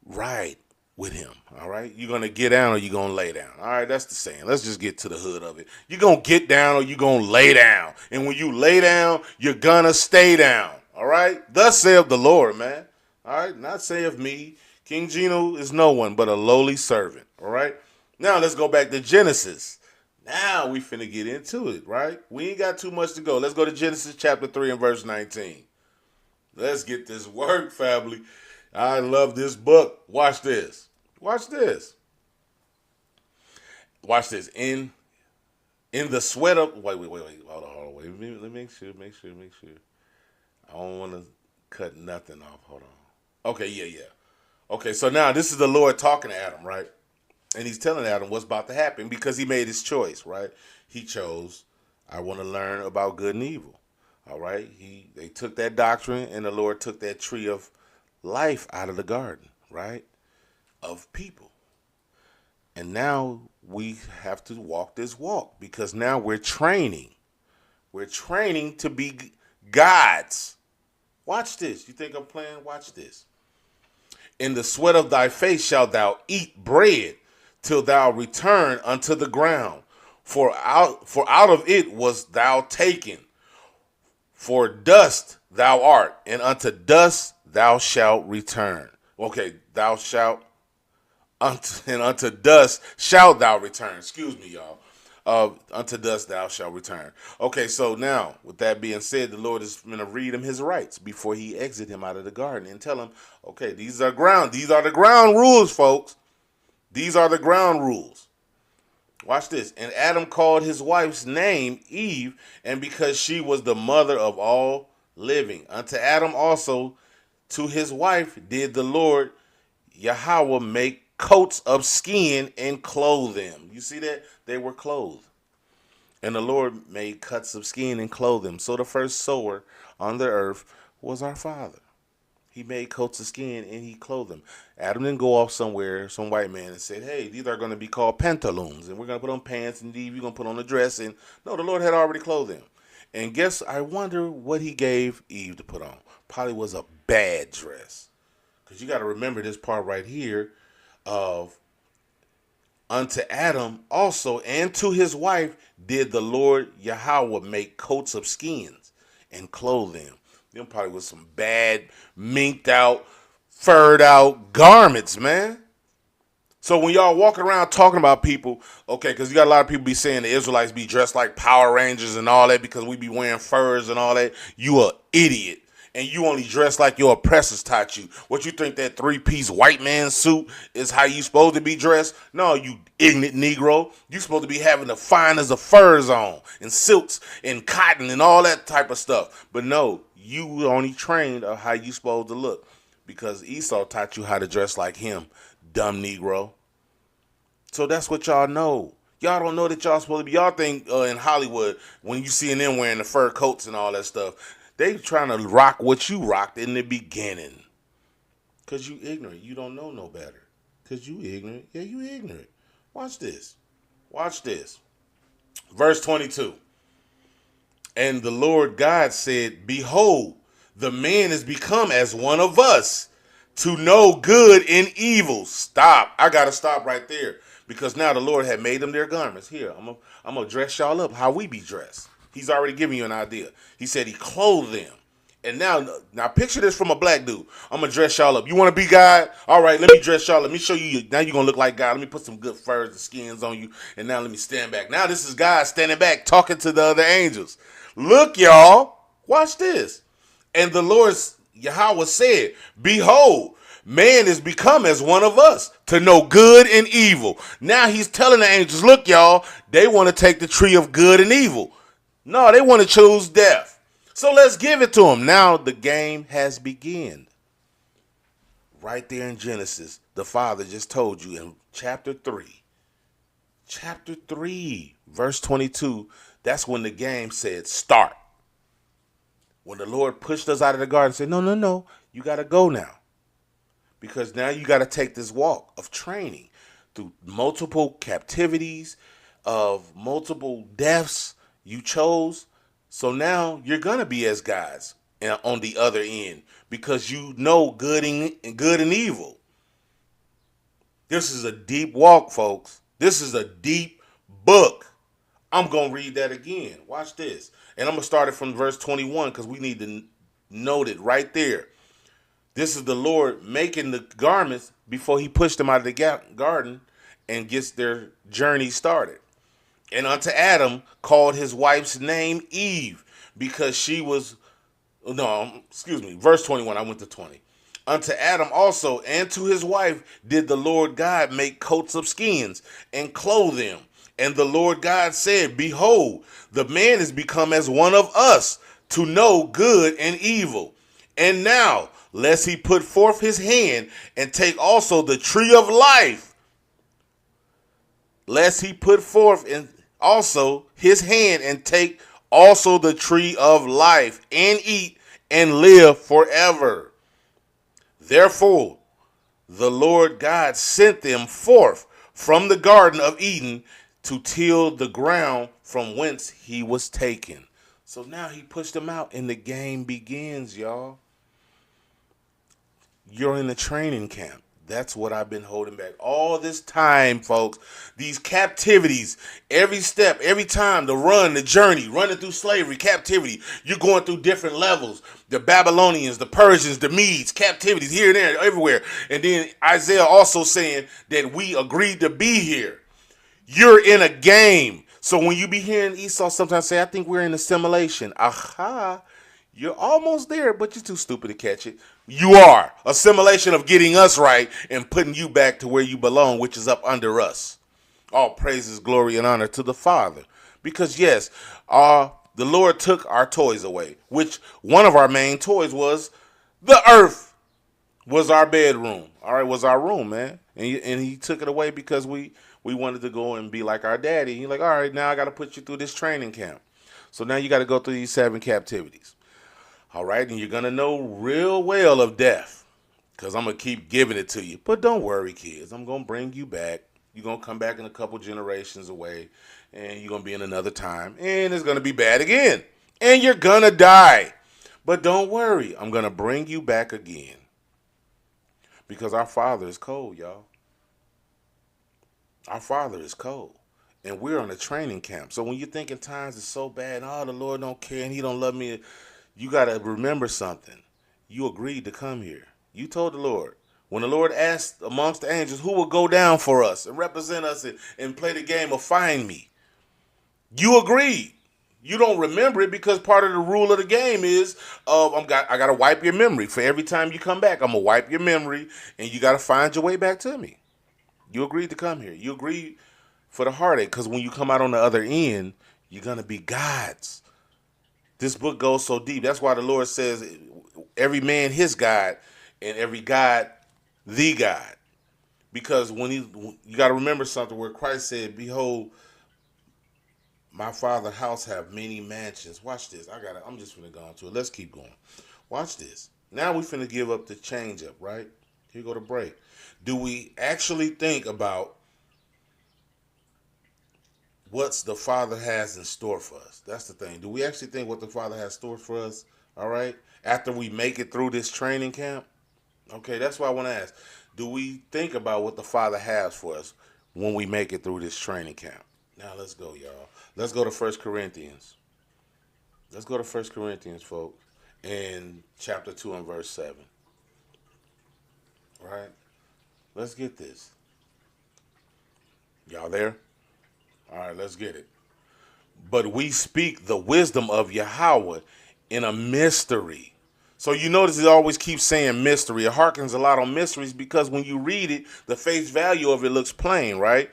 ride with him, all right? You're going to get down or you're going to lay down, all right? That's the saying. Let's just get to the hood of it. You're going to get down or you're going to lay down. And when you lay down, you're going to stay down, all right? Thus saith the Lord, man, all right? Not saith me. King Geno is no one but a lowly servant, all right? Now let's go back to Genesis. Now we finna get into it, right? We ain't got too much to go. Let's go to Genesis chapter 3 and verse 19. Let's get this work, family. I love this book. Watch this. Watch this. Watch this. In the sweat of wait. Hold on. Wait. Let me make sure. I don't want to cut nothing off. Hold on. Okay, yeah. Okay, so now this is the Lord talking to Adam, right? And he's telling Adam what's about to happen because he made his choice, right? He chose, I want to learn about good and evil. All right? They took that doctrine, and the Lord took that tree of life out of the garden, right? Of people. And now we have to walk this walk because now we're training. We're training to be gods. Watch this. You think I'm playing? Watch this. In the sweat of thy face shalt thou eat bread till thou return unto the ground. For out of it was thou taken. For dust thou art, and unto dust thou shalt return. Okay, unto dust shalt thou return. Excuse me, y'all. Unto dust thou shalt return. Okay, so now, with that being said, the Lord is going to read him his rights before he exit him out of the garden and tell him, okay, these are the ground rules, folks. These are the ground rules. Watch this. And Adam called his wife's name Eve, and because she was the mother of all living. Unto Adam also, to his wife, did the Lord Yahweh make coats of skin and clothe them. You see that? They were clothed. And the Lord made cuts of skin and clothed them. So the first sower on the earth was our Father. He made coats of skin and he clothed them. Adam didn't go off somewhere, some white man, and said, hey, these are going to be called pantaloons. And we're going to put on pants, and Eve, you're going to put on a dress. And no, the Lord had already clothed them. And guess, I wonder what he gave Eve to put on. Probably was a bad dress. Because you got to remember this part right here of unto Adam also and to his wife did the Lord Yahweh make coats of skins and clothe them. Them probably was some bad, minked out, furred out garments, man. So when y'all walking around talking about people, okay, because you got a lot of people be saying the Israelites be dressed like Power Rangers and all that because we be wearing furs and all that. You a idiot. And you only dress like your oppressors taught you. What you think that three-piece white man suit is how you supposed to be dressed? No, you ignorant Negro. You supposed to be having the finest of furs on and silks and cotton and all that type of stuff. But no, you only trained of how you supposed to look because Esau taught you how to dress like him, dumb Negro. So that's what y'all know. Y'all don't know that y'all supposed to be. Y'all think in Hollywood, when you see them wearing the fur coats and all that stuff, they trying to rock what you rocked in the beginning. Because you ignorant. You don't know no better. Because you ignorant. Yeah, you ignorant. Watch this. Watch this. Verse 22. And the Lord God said, behold, the man is become as one of us to know good and evil. Stop. I got to stop right there. Because now the Lord had made them their garments. Here, I'm going to dress y'all up how we be dressed. He's already giving you an idea. He said he clothed them. And now picture this from a black dude. I'm going to dress y'all up. You want to be God? All right, let me dress y'all up. Let me show you. Now you're going to look like God. Let me put some good furs and skins on you. And now let me stand back. Now this is God standing back talking to the other angels. Look, y'all. Watch this. And the Lord Yahweh said, behold, man is become as one of us to know good and evil. Now he's telling the angels, look, y'all, they want to take the tree of good and evil. No, they want to choose death. So let's give it to them. Now the game has begun. Right there in Genesis, the Father just told you in chapter 3. Chapter 3, verse 22, that's when the game said start. When the Lord pushed us out of the garden and said, no, you got to go now. Because now you got to take this walk of training through multiple captivities, of multiple deaths you chose. So now you're going to be as gods on the other end because you know good and evil. This is a deep walk, folks. This is a deep book. I'm going to read that again. Watch this. And I'm going to start it from verse 21 because we need to note it right there. This is the Lord making the garments before he pushed them out of the garden and gets their journey started. And unto Adam called his wife's name Eve because she was, verse 21, I went to 20. Unto Adam also and to his wife did the Lord God make coats of skins and clothe them. And the Lord God said, behold, the man is become as one of us to know good and evil. And now, lest he put forth his hand and take also the tree of life, lest he put forth also his hand and take also the tree of life and eat and live forever. Therefore, the Lord God sent them forth from the Garden of Eden to till the ground from whence he was taken. So now he pushed them out and the game begins, y'all. You're in the training camp. That's what I've been holding back all this time, folks. These captivities, every step, every time, the run, the journey, running through slavery, captivity. You're going through different levels. The Babylonians, the Persians, the Medes, captivities here and there, everywhere. And then Isaiah also saying that we agreed to be here. You're in a game. So when you be hearing Esau sometimes say, I think we're in assimilation. Aha. You're almost there, but you're too stupid to catch it. You are. Assimilation of getting us right and putting you back to where you belong, which is up under us. All praises, glory, and honor to the Father. Because yes, the Lord took our toys away, which one of our main toys was the earth, was our bedroom. All right, was our room, man. And he took it away because we wanted to go and be like our daddy. He's like, all right, now I got to put you through this training camp. So now you got to go through these 7 captivities. All right, and you're going to know real well of death because I'm going to keep giving it to you. But don't worry, kids. I'm going to bring you back. You're going to come back in a couple generations away, and you're going to be in another time, and it's going to be bad again. And you're going to die. But don't worry. I'm going to bring you back again because our Father is cold, y'all. Our Father is cold. And we're on a training camp. So when you're thinking times is so bad, oh, the Lord don't care and he don't love me, you got to remember something. You agreed to come here. You told the Lord. When the Lord asked amongst the angels who will go down for us and represent us and play the game of find me, you agreed. You don't remember it because part of the rule of the game is I got to wipe your memory. For every time you come back, I'm going to wipe your memory and you got to find your way back to me. You agreed to come here. You agreed for the heartache because when you come out on the other end, you're going to be God's. This book goes so deep. That's why the Lord says every man his God and every God the God. Because you got to remember something where Christ said, behold, my Father's house have many mansions. Watch this. I'm just finna go into it. Let's keep going. Watch this. Now we finna give up the change up, right? Here go to break. Do we actually think about what's the Father has in store for us? That's the thing. Do we actually think what the Father has stored for us? All right. After we make it through this training camp? Okay, that's why I want to ask. Do we think about what the Father has for us when we make it through this training camp? Now let's go, y'all. Let's go to 1 Corinthians. Let's go to 1 Corinthians, folks, in chapter 2 and verse 7. All right? Let's get this. Y'all there? All right, let's get it. But we speak the wisdom of Yahweh in a mystery. So you notice it always keeps saying mystery. It harkens a lot on mysteries because when you read it, the face value of it looks plain, right?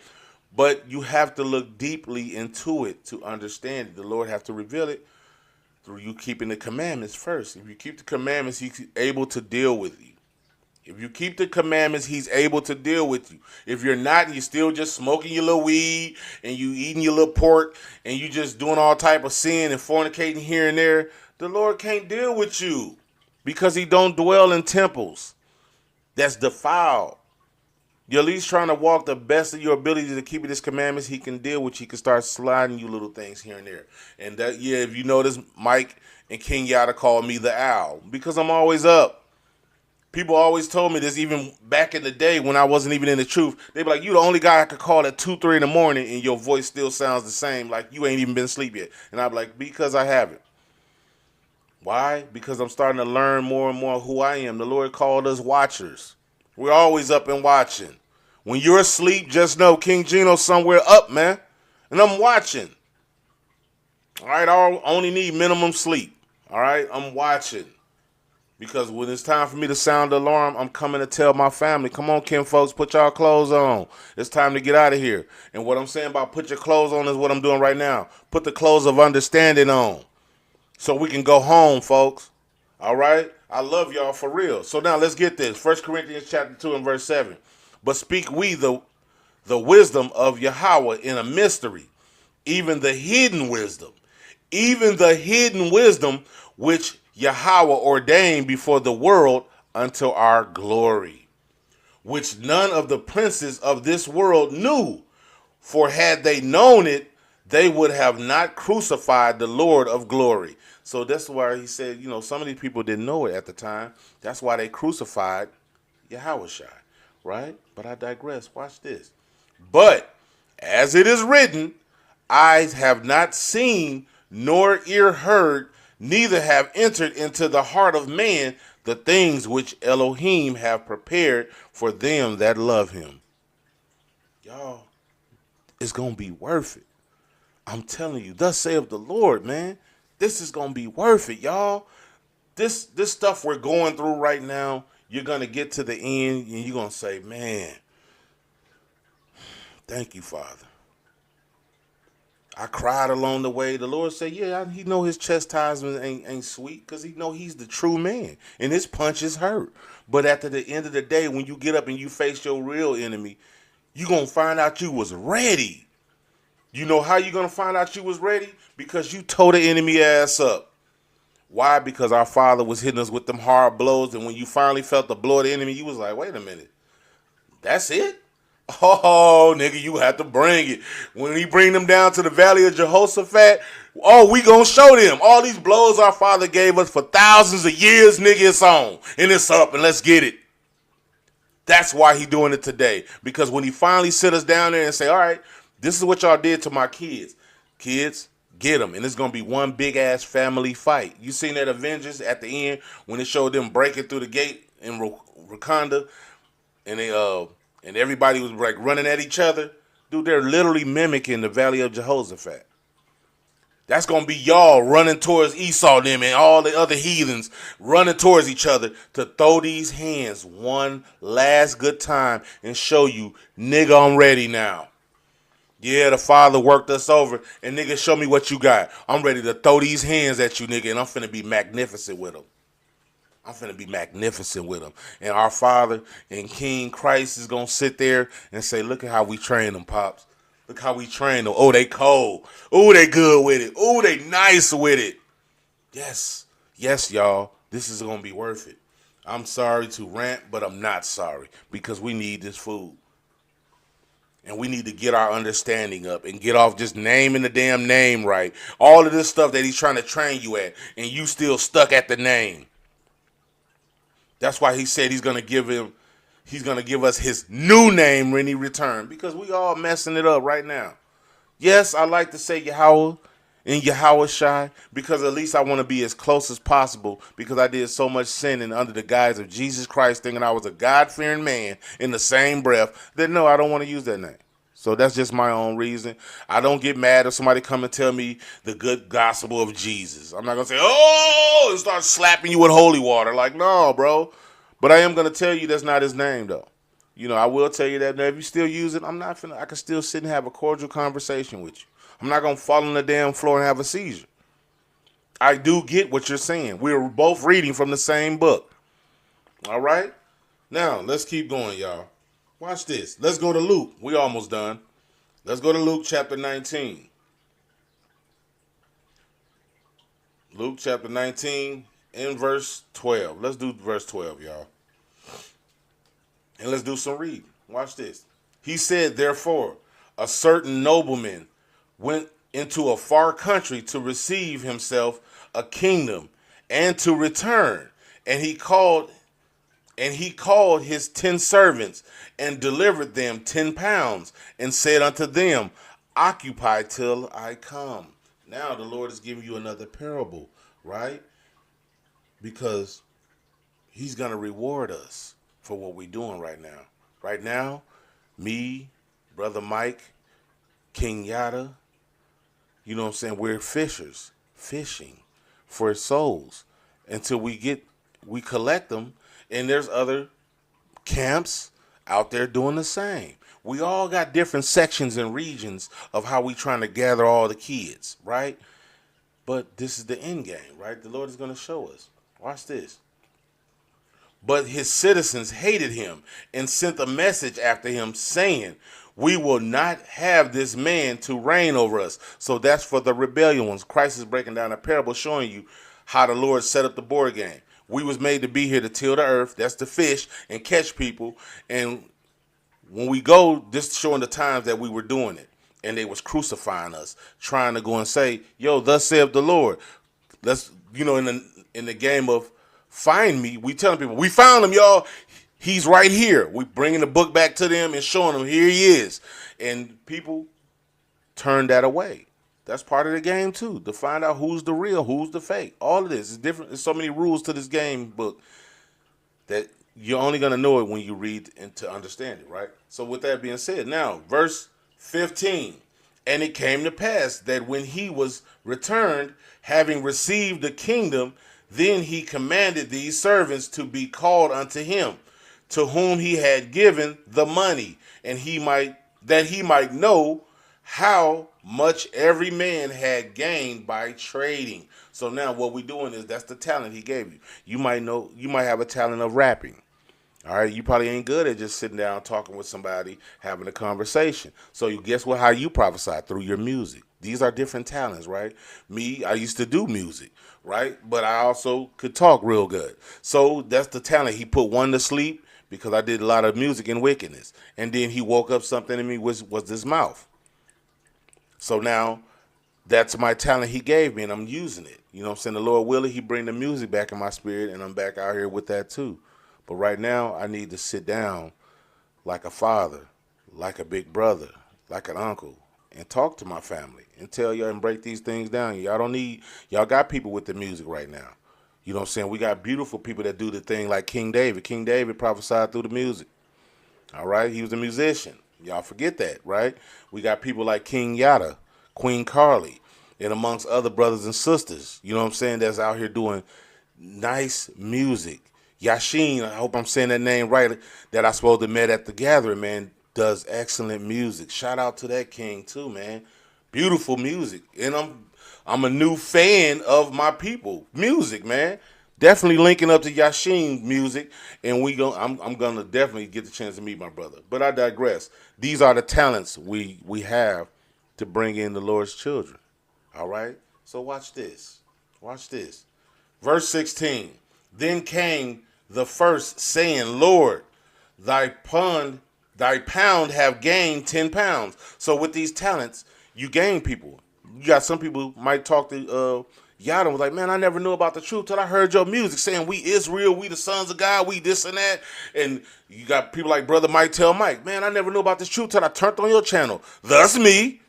But you have to look deeply into it to understand it. The Lord have to reveal it through you keeping the commandments first. If you keep the commandments, he's able to deal with you. If you keep the commandments, he's able to deal with you. If you're not, and you're still just smoking your little weed and you eating your little pork and you just doing all type of sin and fornicating here and there, the Lord can't deal with you because he don't dwell in temples that's defiled. You're at least trying to walk the best of your ability to keep his commandments. He can deal with you. He can start sliding you little things here and there. And that, yeah, if you notice, Mike and King Yada call me the owl because I'm always up. People always told me this even back in the day when I wasn't even in the truth. They be like, you the only guy I could call at 2, 3 in the morning and your voice still sounds the same like you ain't even been asleep yet. And I'm like, because I haven't. Why? Because I'm starting to learn more and more who I am. The Lord called us watchers. We're always up and watching. When you're asleep, just know King Gino's somewhere up, man. And I'm watching. All right, I only need minimum sleep. All right, I'm watching. Because when it's time for me to sound the alarm, I'm coming to tell my family, come on, Kim folks, put y'all clothes on. It's time to get out of here. And what I'm saying about put your clothes on is what I'm doing right now. Put the clothes of understanding on so we can go home, folks. All right? I love y'all for real. So now let's get this. 1 Corinthians chapter 2 and verse 7. But speak we the wisdom of Yahweh in a mystery, even the hidden wisdom. Even the hidden wisdom which Yahweh ordained before the world unto our glory, which none of the princes of this world knew. For had they known it, they would have not crucified the Lord of glory. So that's why he said, some of these people didn't know it at the time. That's why they crucified Yahweh, right? But I digress. Watch this. But as it is written, eyes have not seen, nor ear heard, neither have entered into the heart of man the things which Elohim have prepared for them that love him. Y'all, it's going to be worth it. I'm telling you, thus saith the Lord, man. This is going to be worth it, y'all. This stuff we're going through right now, you're going to get to the end and you're going to say, man, Thank you, Father. I cried along the way. The Lord said, yeah, he know his chastisement ain't sweet because he know he's the true man. And his punches hurt. But at the end of the day, when you get up and you face your real enemy, you going to find out you was ready. You know how you going to find out you was ready? Because you tore the enemy ass up. Why? Because our Father was hitting us with them hard blows. And when you finally felt the blow of the enemy, you was like, wait a minute. That's it? Oh, nigga, you have to bring it. When he bring them down to the valley of Jehoshaphat, oh, we gonna show them. All these blows our Father gave us for thousands of years, nigga, it's on. And it's up, and let's get it. That's why he doing it today. Because when he finally sit us down there and say, all right, this is what y'all did to my kids. Kids, get them. And it's going to be one big-ass family fight. You seen that Avengers at the end when it showed them breaking through the gate in Wakanda? And and everybody was like running at each other. Dude, they're literally mimicking the Valley of Jehoshaphat. That's going to be y'all running towards Esau them and all the other heathens running towards each other to throw these hands one last good time and show you, nigga, I'm ready now. Yeah, the Father worked us over, and nigga, show me what you got. I'm ready to throw these hands at you, nigga, and I'm finna be magnificent with them. I'm finna be magnificent with them. And our Father and King Christ is gonna sit there and say, look at how we train them, Pops. Look how we train them. Oh, they cold. Oh, they good with it. Oh, they nice with it. Yes. Yes, y'all. This is gonna be worth it. I'm sorry to rant, but I'm not sorry because we need this food. And we need to get our understanding up and get off just naming the damn name right. All of this stuff that he's trying to train you at, and you still stuck at the name. That's why he said he's gonna give us his new name when he returns, because we all messing it up right now. Yes, I like to say Yahweh and Yahweh Shai because at least I want to be as close as possible because I did so much sinning under the guise of Jesus Christ thinking I was a God-fearing man in the same breath that no, I don't want to use that name. So that's just my own reason. I don't get mad if somebody come and tell me the good gospel of Jesus. I'm not going to say, oh, and start slapping you with holy water. Like, no, bro. But I am going to tell you that's not his name, though. You know, I will tell you that now, if you still use it, I can still sit and have a cordial conversation with you. I'm not going to fall on the damn floor and have a seizure. I do get what you're saying. We're both reading from the same book. All right? Now, let's keep going, y'all. Watch this. Let's go to Luke. We almost done. Let's go to Luke chapter 19. Luke chapter 19 in verse 12. Let's do verse 12, y'all. And let's do some reading. Watch this. He said, therefore, a certain nobleman went into a far country to receive himself a kingdom and to return. And he called his 10 servants and delivered them 10 pounds and said unto them, occupy till I come. Now the Lord is giving you another parable, right? Because he's going to reward us for what we're doing right now. Right now, me, Brother Mike, King Yada, you know what I'm saying? We're fishers, fishing for souls until we collect them. And there's other camps out there doing the same. We all got different sections and regions of how we trying to gather all the kids, right? But this is the end game, right? The Lord is going to show us. Watch this. But his citizens hated him and sent a message after him saying, we will not have this man to reign over us. So that's for the rebellion ones. Christ is breaking down a parable showing you how the Lord set up the board game. We was made to be here to till the earth, that's to fish and catch people. And when we go, this showing the times that we were doing it. And they was crucifying us, trying to go and say, yo, thus saith the Lord. Let's, in the game of find me, we telling people, we found him, y'all. He's right here. We bringing the book back to them and showing them, here he is. And people turn that away. That's part of the game too, to find out who's the real, who's the fake. All of this is different. There's so many rules to this game book that you're only going to know it when you read and to understand it, right? So with that being said, now, verse 15. And it came to pass that when he was returned, having received the kingdom, then he commanded these servants to be called unto him, to whom he had given the money, and he might that he might know how much every man had gained by trading. So now what we're doing is that's the talent he gave you. You might have a talent of rapping. All right, you probably ain't good at just sitting down talking with somebody, having a conversation. So you guess what? How you prophesy through your music. These are different talents, right? Me, I used to do music, right? But I also could talk real good. So that's the talent. He put one to sleep because I did a lot of music and wickedness, and then he woke up something in me was this mouth. So now that's my talent he gave me, and I'm using it. You know what I'm saying? The Lord willing, he bring the music back in my spirit, and I'm back out here with that too. But right now, I need to sit down like a father, like a big brother, like an uncle, and talk to my family and tell y'all and break these things down. Y'all got people with the music right now. You know what I'm saying? We got beautiful people that do the thing like King David. King David prophesied through the music. All right, he was a musician. Y'all forget that, right? We got people like King Yada, Queen Carly, and amongst other brothers and sisters. You know what I'm saying? That's out here doing nice music. Yashin, I hope I'm saying that name right. That I supposed to met at the gathering, man, does excellent music. Shout out to that king too, man. Beautiful music, and I'm a new fan of my people music, man. Definitely linking up to Yashin music, and I'm gonna definitely get the chance to meet my brother. But I digress. These are the talents we have to bring in the Lord's children. All right. So watch this. Watch this. Verse 16. Then came the first, saying, Lord, thy pound have gained 10 pounds. So with these talents, you gain people. You got some people who might talk to Yada was like, man, I never knew about the truth till I heard your music saying we Israel, we the sons of God, we this and that. And you got people like Brother Mike tell Mike, man, I never knew about this truth till I turned on your channel. Thus me.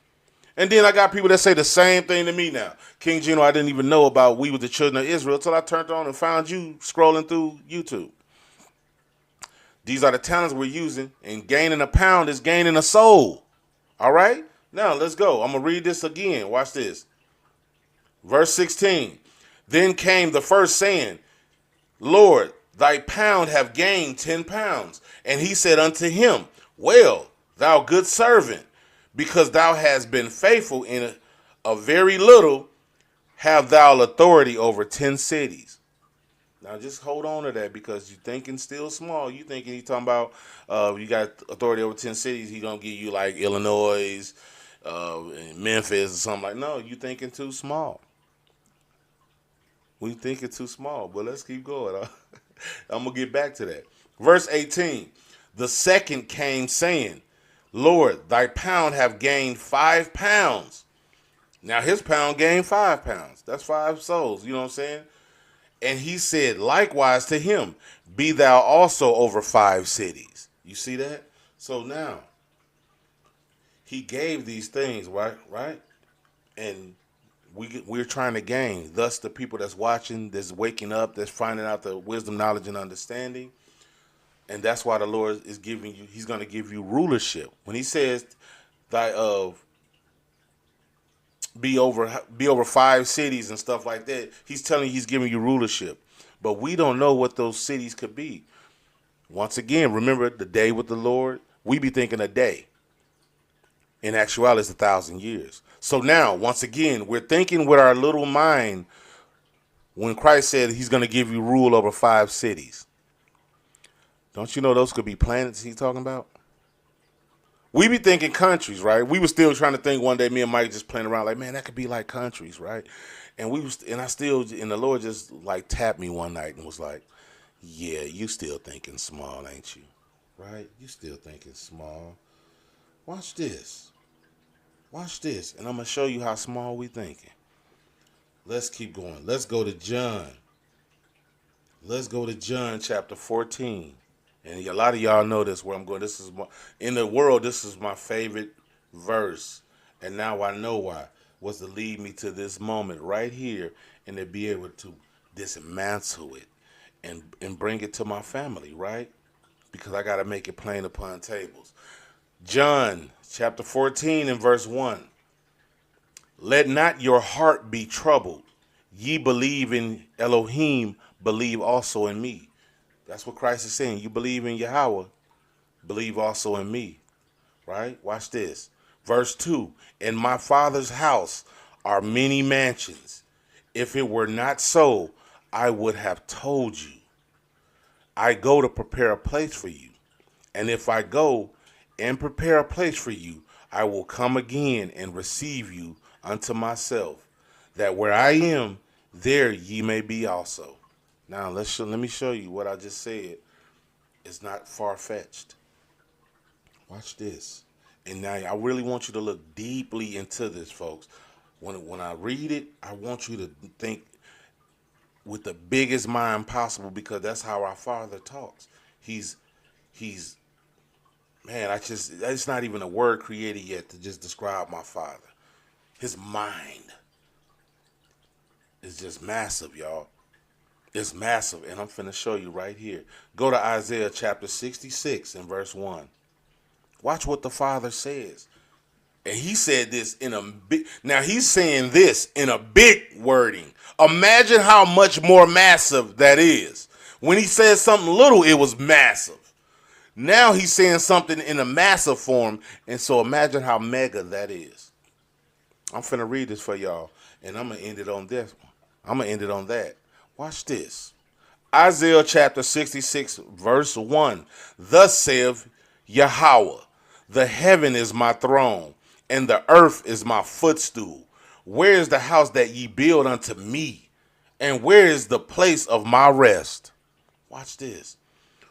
And then I got people that say the same thing to me now. King Gino, I didn't even know about we were the children of Israel till I turned on and found you scrolling through YouTube. These are the talents we're using, and gaining a pound is gaining a soul. All right? Now, let's go. I'm going to read this again. Watch this. Verse 16. Then came the first saying, Lord, thy pound have gained 10 pounds. And he said unto him, well, thou good servant, because thou hast been faithful in a very little, have thou authority over 10 cities. Now just hold on to that because you're thinking still small. You thinking he's talking about you got authority over 10 cities. He's going to give you like Illinois, and Memphis or something like. No, you thinking too small. We thinking too small, but let's keep going. I'm going to get back to that. Verse 18. The second came saying, Lord, thy pound have gained 5 pounds. Now his pound gained 5 pounds. That's 5 souls. You know what I'm saying? And he said, likewise to him, be thou also over 5 cities. You see that? So now, he gave these things, right? And we're trying to gain. Thus, the people that's watching, that's waking up, that's finding out the wisdom, knowledge, and understanding. And that's why the Lord is giving you, he's going to give you rulership. When he says, thy be over 5 cities and stuff like that, he's telling you he's giving you rulership. But we don't know what those cities could be. Once again, remember the day with the Lord? We be thinking a day. In actuality, it's 1,000 years. So now, once again, we're thinking with our little mind when Christ said he's going to give you rule over 5 cities. Don't you know those could be planets he's talking about? We be thinking countries, right? We were still trying to think one day, me and Mike just playing around like, man, that could be like countries, right? And the Lord just like tapped me one night and was like, yeah, you still thinking small, ain't you? Right? You still thinking small. Watch this. Watch this. And I'm going to show you how small we thinking. Let's keep going. Let's go to John. Let's go to John chapter 14. And a lot of y'all know this where I'm going. In the world, this is my favorite verse. And now I know why. Was to lead me to this moment right here and to be able to dismantle it and bring it to my family, right? Because I got to make it plain upon tables. John chapter 14 and verse 1. Let not your heart be troubled. Ye believe in Elohim, believe also in me. That's what Christ is saying. You believe in Yahweh, believe also in me. right? Watch this. Verse 2. In my Father's house are many mansions. If it were not so, I would have told you. I go to prepare a place for you. And if I go and prepare a place for you, I will come again and receive you unto myself, that where I am, there ye may be also. Now let me show you what I just said. It's not far-fetched. Watch this. And now I really want you to look deeply into this, folks. When I read it, I want you to think with the biggest mind possible, because that's how our Father talks. He's man, it's not even a word created yet to just describe my Father. His mind is just massive, y'all. It's massive, and I'm finna show you right here. Go to Isaiah chapter 66 and verse 1. Watch what the Father says. And he said this in a big, now he's saying this in a big wording. Imagine how much more massive that is. When he said something little, it was massive. Now he's saying something in a massive form, and so imagine how mega that is. I'm finna read this for y'all, and I'm gonna end it on this one. I'm gonna end it on that. Watch this. Isaiah chapter 66, verse 1. Thus saith Yahweh, the heaven is my throne, and the earth is my footstool. Where is the house that ye build unto me? And where is the place of my rest? Watch this.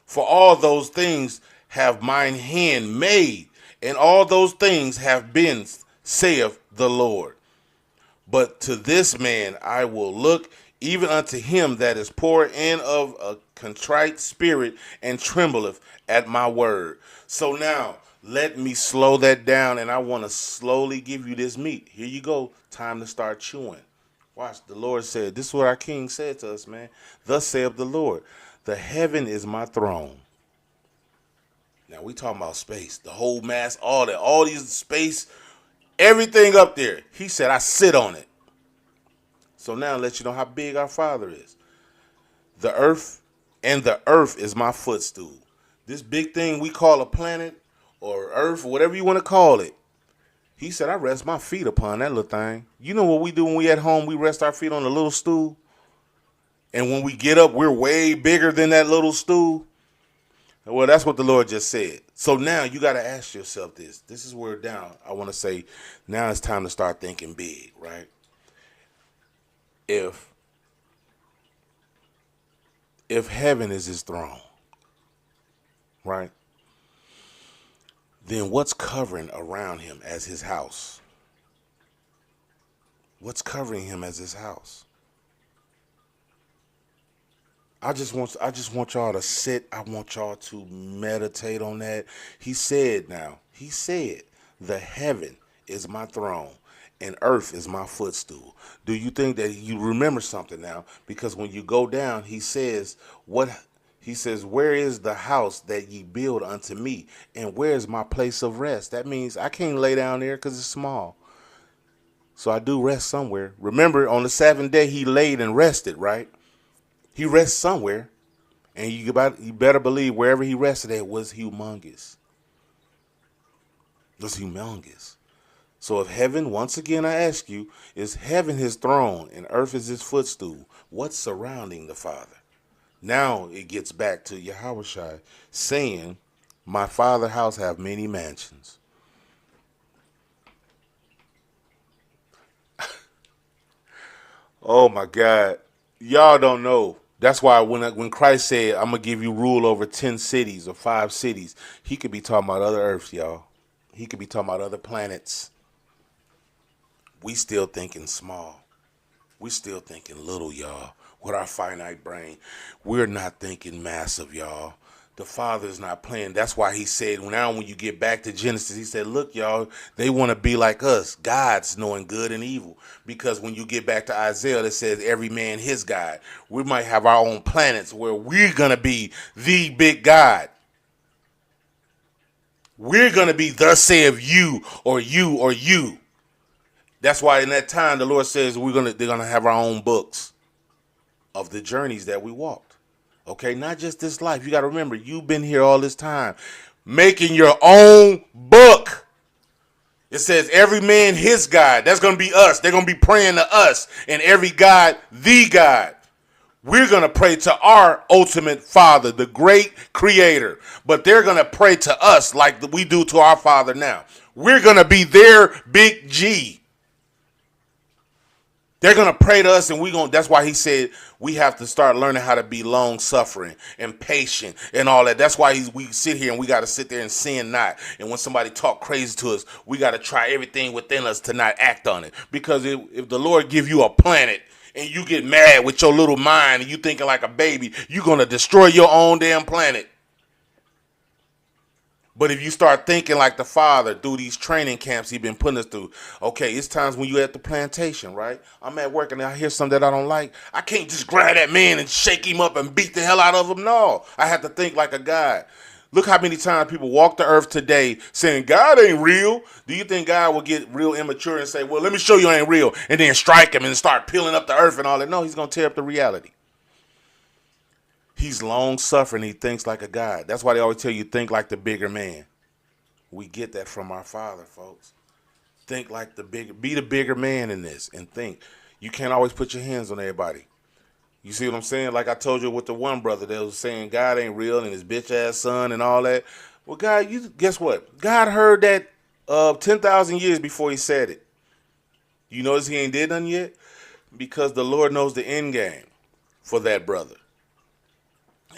For all those things have mine hand made, and all those things have been, saith the Lord. But to this man I will look, even unto him that is poor and of a contrite spirit, and trembleth at my word. So now, let me slow that down, and I want to slowly give you this meat. Here you go. Time to start chewing. Watch, the Lord said, this is what our King said to us, man. Thus saith the Lord, the heaven is my throne. Now we talking about space, the whole mass, all that, all these space, everything up there. He said, I sit on it. So now let you know how big our Father is. The earth is my footstool. This big thing we call a planet or earth, or whatever you want to call it. He said, I rest my feet upon that little thing. You know what we do when we at home? We rest our feet on a little stool. And when we get up, we're way bigger than that little stool. Well, that's what the Lord just said. So now you got to ask yourself this. This is where down I want to say, now it's time to start thinking big, right? If heaven is his throne, right? Then what's covering around him as his house? What's covering him as his house? I just want y'all to sit. I want y'all to meditate on that. He said, the heaven is my throne and earth is my footstool. Do you think that you remember something now? Because when you go down, he says, where is the house that ye build unto me? And where is my place of rest? That means I can't lay down there because it's small. So I do rest somewhere. Remember, on the seventh day, he laid and rested, right? He rests somewhere, and you better believe wherever he rested at was humongous. It was humongous. So if heaven, once again I ask you, is heaven his throne and earth is his footstool, what's surrounding the Father? Now it gets back to Yahushua saying, my Father's house have many mansions. Oh my God. Y'all don't know. That's why when Christ said, I'm going to give you rule over 10 cities or 5 cities, he could be talking about other earths, y'all. He could be talking about other planets. We still thinking small. We still thinking little, y'all, with our finite brain. We're not thinking massive, y'all. The Father's not playing. That's why he said, now when you get back to Genesis, he said, look, y'all, they want to be like us, gods knowing good and evil. Because when you get back to Isaiah, it says every man his God. We might have our own planets where we're going to be the big God. We're going to be thus saith you or you or you. That's why in that time, the Lord says they're going to have our own books of the journeys that we walked. Okay, not just this life. You got to remember, you've been here all this time making your own book It says every man his God. That's going to be us. They're going to be praying to us. And every God, the God. We're going to pray to our ultimate Father, the great creator. But they're going to pray to us like we do to our Father now. We're going to be their big G. They're going to pray to us, and that's why he said we have to start learning how to be long suffering and patient and all that. That's why we sit here and we got to sit there and sin not. And when somebody talk crazy to us, we got to try everything within us to not act on it. Because if the Lord give you a planet and you get mad with your little mind and you thinking like a baby, you're going to destroy your own damn planet. But if you start thinking like the Father through these training camps he's been putting us through, okay, it's times when you're at the plantation, right? I'm at work and I hear something that I don't like. I can't just grab that man and shake him up and beat the hell out of him. No, I have to think like a God. Look how many times people walk the earth today saying God ain't real. Do you think God will get real immature and say, well, let me show you I ain't real, and then strike him and start peeling up the earth and all that? No, he's going to tear up the reality. He's long-suffering. He thinks like a God. That's why they always tell you, think like the bigger man. We get that from our Father, folks. Think like be the bigger man in this and think. You can't always put your hands on everybody. You see what I'm saying? Like I told you with the one brother that was saying God ain't real and his bitch-ass son and all that. Well, God, guess what? God heard that 10,000 years before he said it. You notice he ain't did nothing yet? Because the Lord knows the end game for that brother.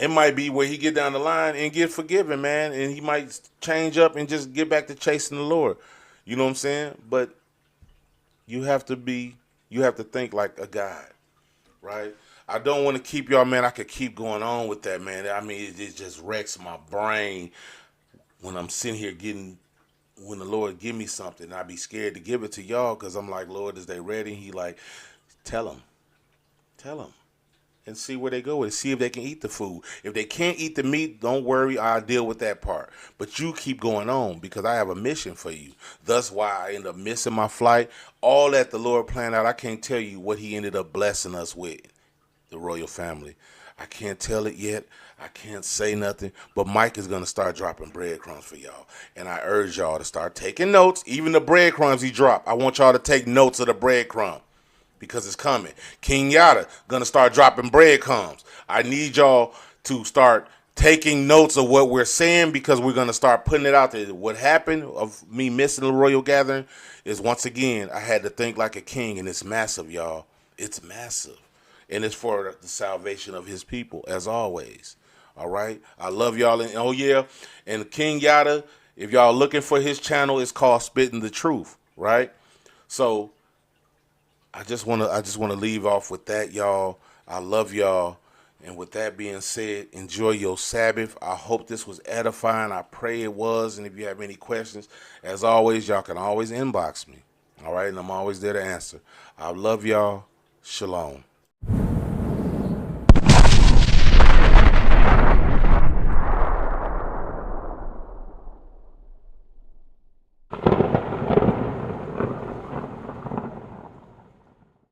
It might be where he get down the line and get forgiven, man, and he might change up and just get back to chasing the Lord. You know what I'm saying? But you have to think like a God, right? I don't want to keep y'all, man. I could keep going on with that, man. I mean, it just wrecks my brain when I'm sitting here when the Lord give me something. I be scared to give it to y'all because I'm like, Lord, is they ready? He like, tell them. And see where they go with it. See if they can eat the food. If they can't eat the meat, don't worry. I'll deal with that part. But you keep going on because I have a mission for you. Thus why I end up missing my flight. All that the Lord planned out. I can't tell you what he ended up blessing us with, the royal family. I can't tell it yet. I can't say nothing. But Mike is going to start dropping breadcrumbs for y'all. And I urge y'all to start taking notes. Even the breadcrumbs he dropped. I want y'all to take notes of the breadcrumb. Because it's coming. King Yada gonna start dropping breadcrumbs. I need y'all to start taking notes of what we're saying because we're gonna start putting it out there. What happened of me missing the royal gathering is once again I had to think like a king, and it's massive, y'all. It's massive, and it's for the salvation of his people as always. All right, I love y'all. And oh yeah, and King Yada, if y'all looking for his channel, it's called Spitting the Truth. Right, so. I just wanna leave off with that, y'all. I love y'all. And with that being said, enjoy your Sabbath. I hope this was edifying. I pray it was. And if you have any questions, as always, y'all can always inbox me. All right, and I'm always there to answer. I love y'all. Shalom.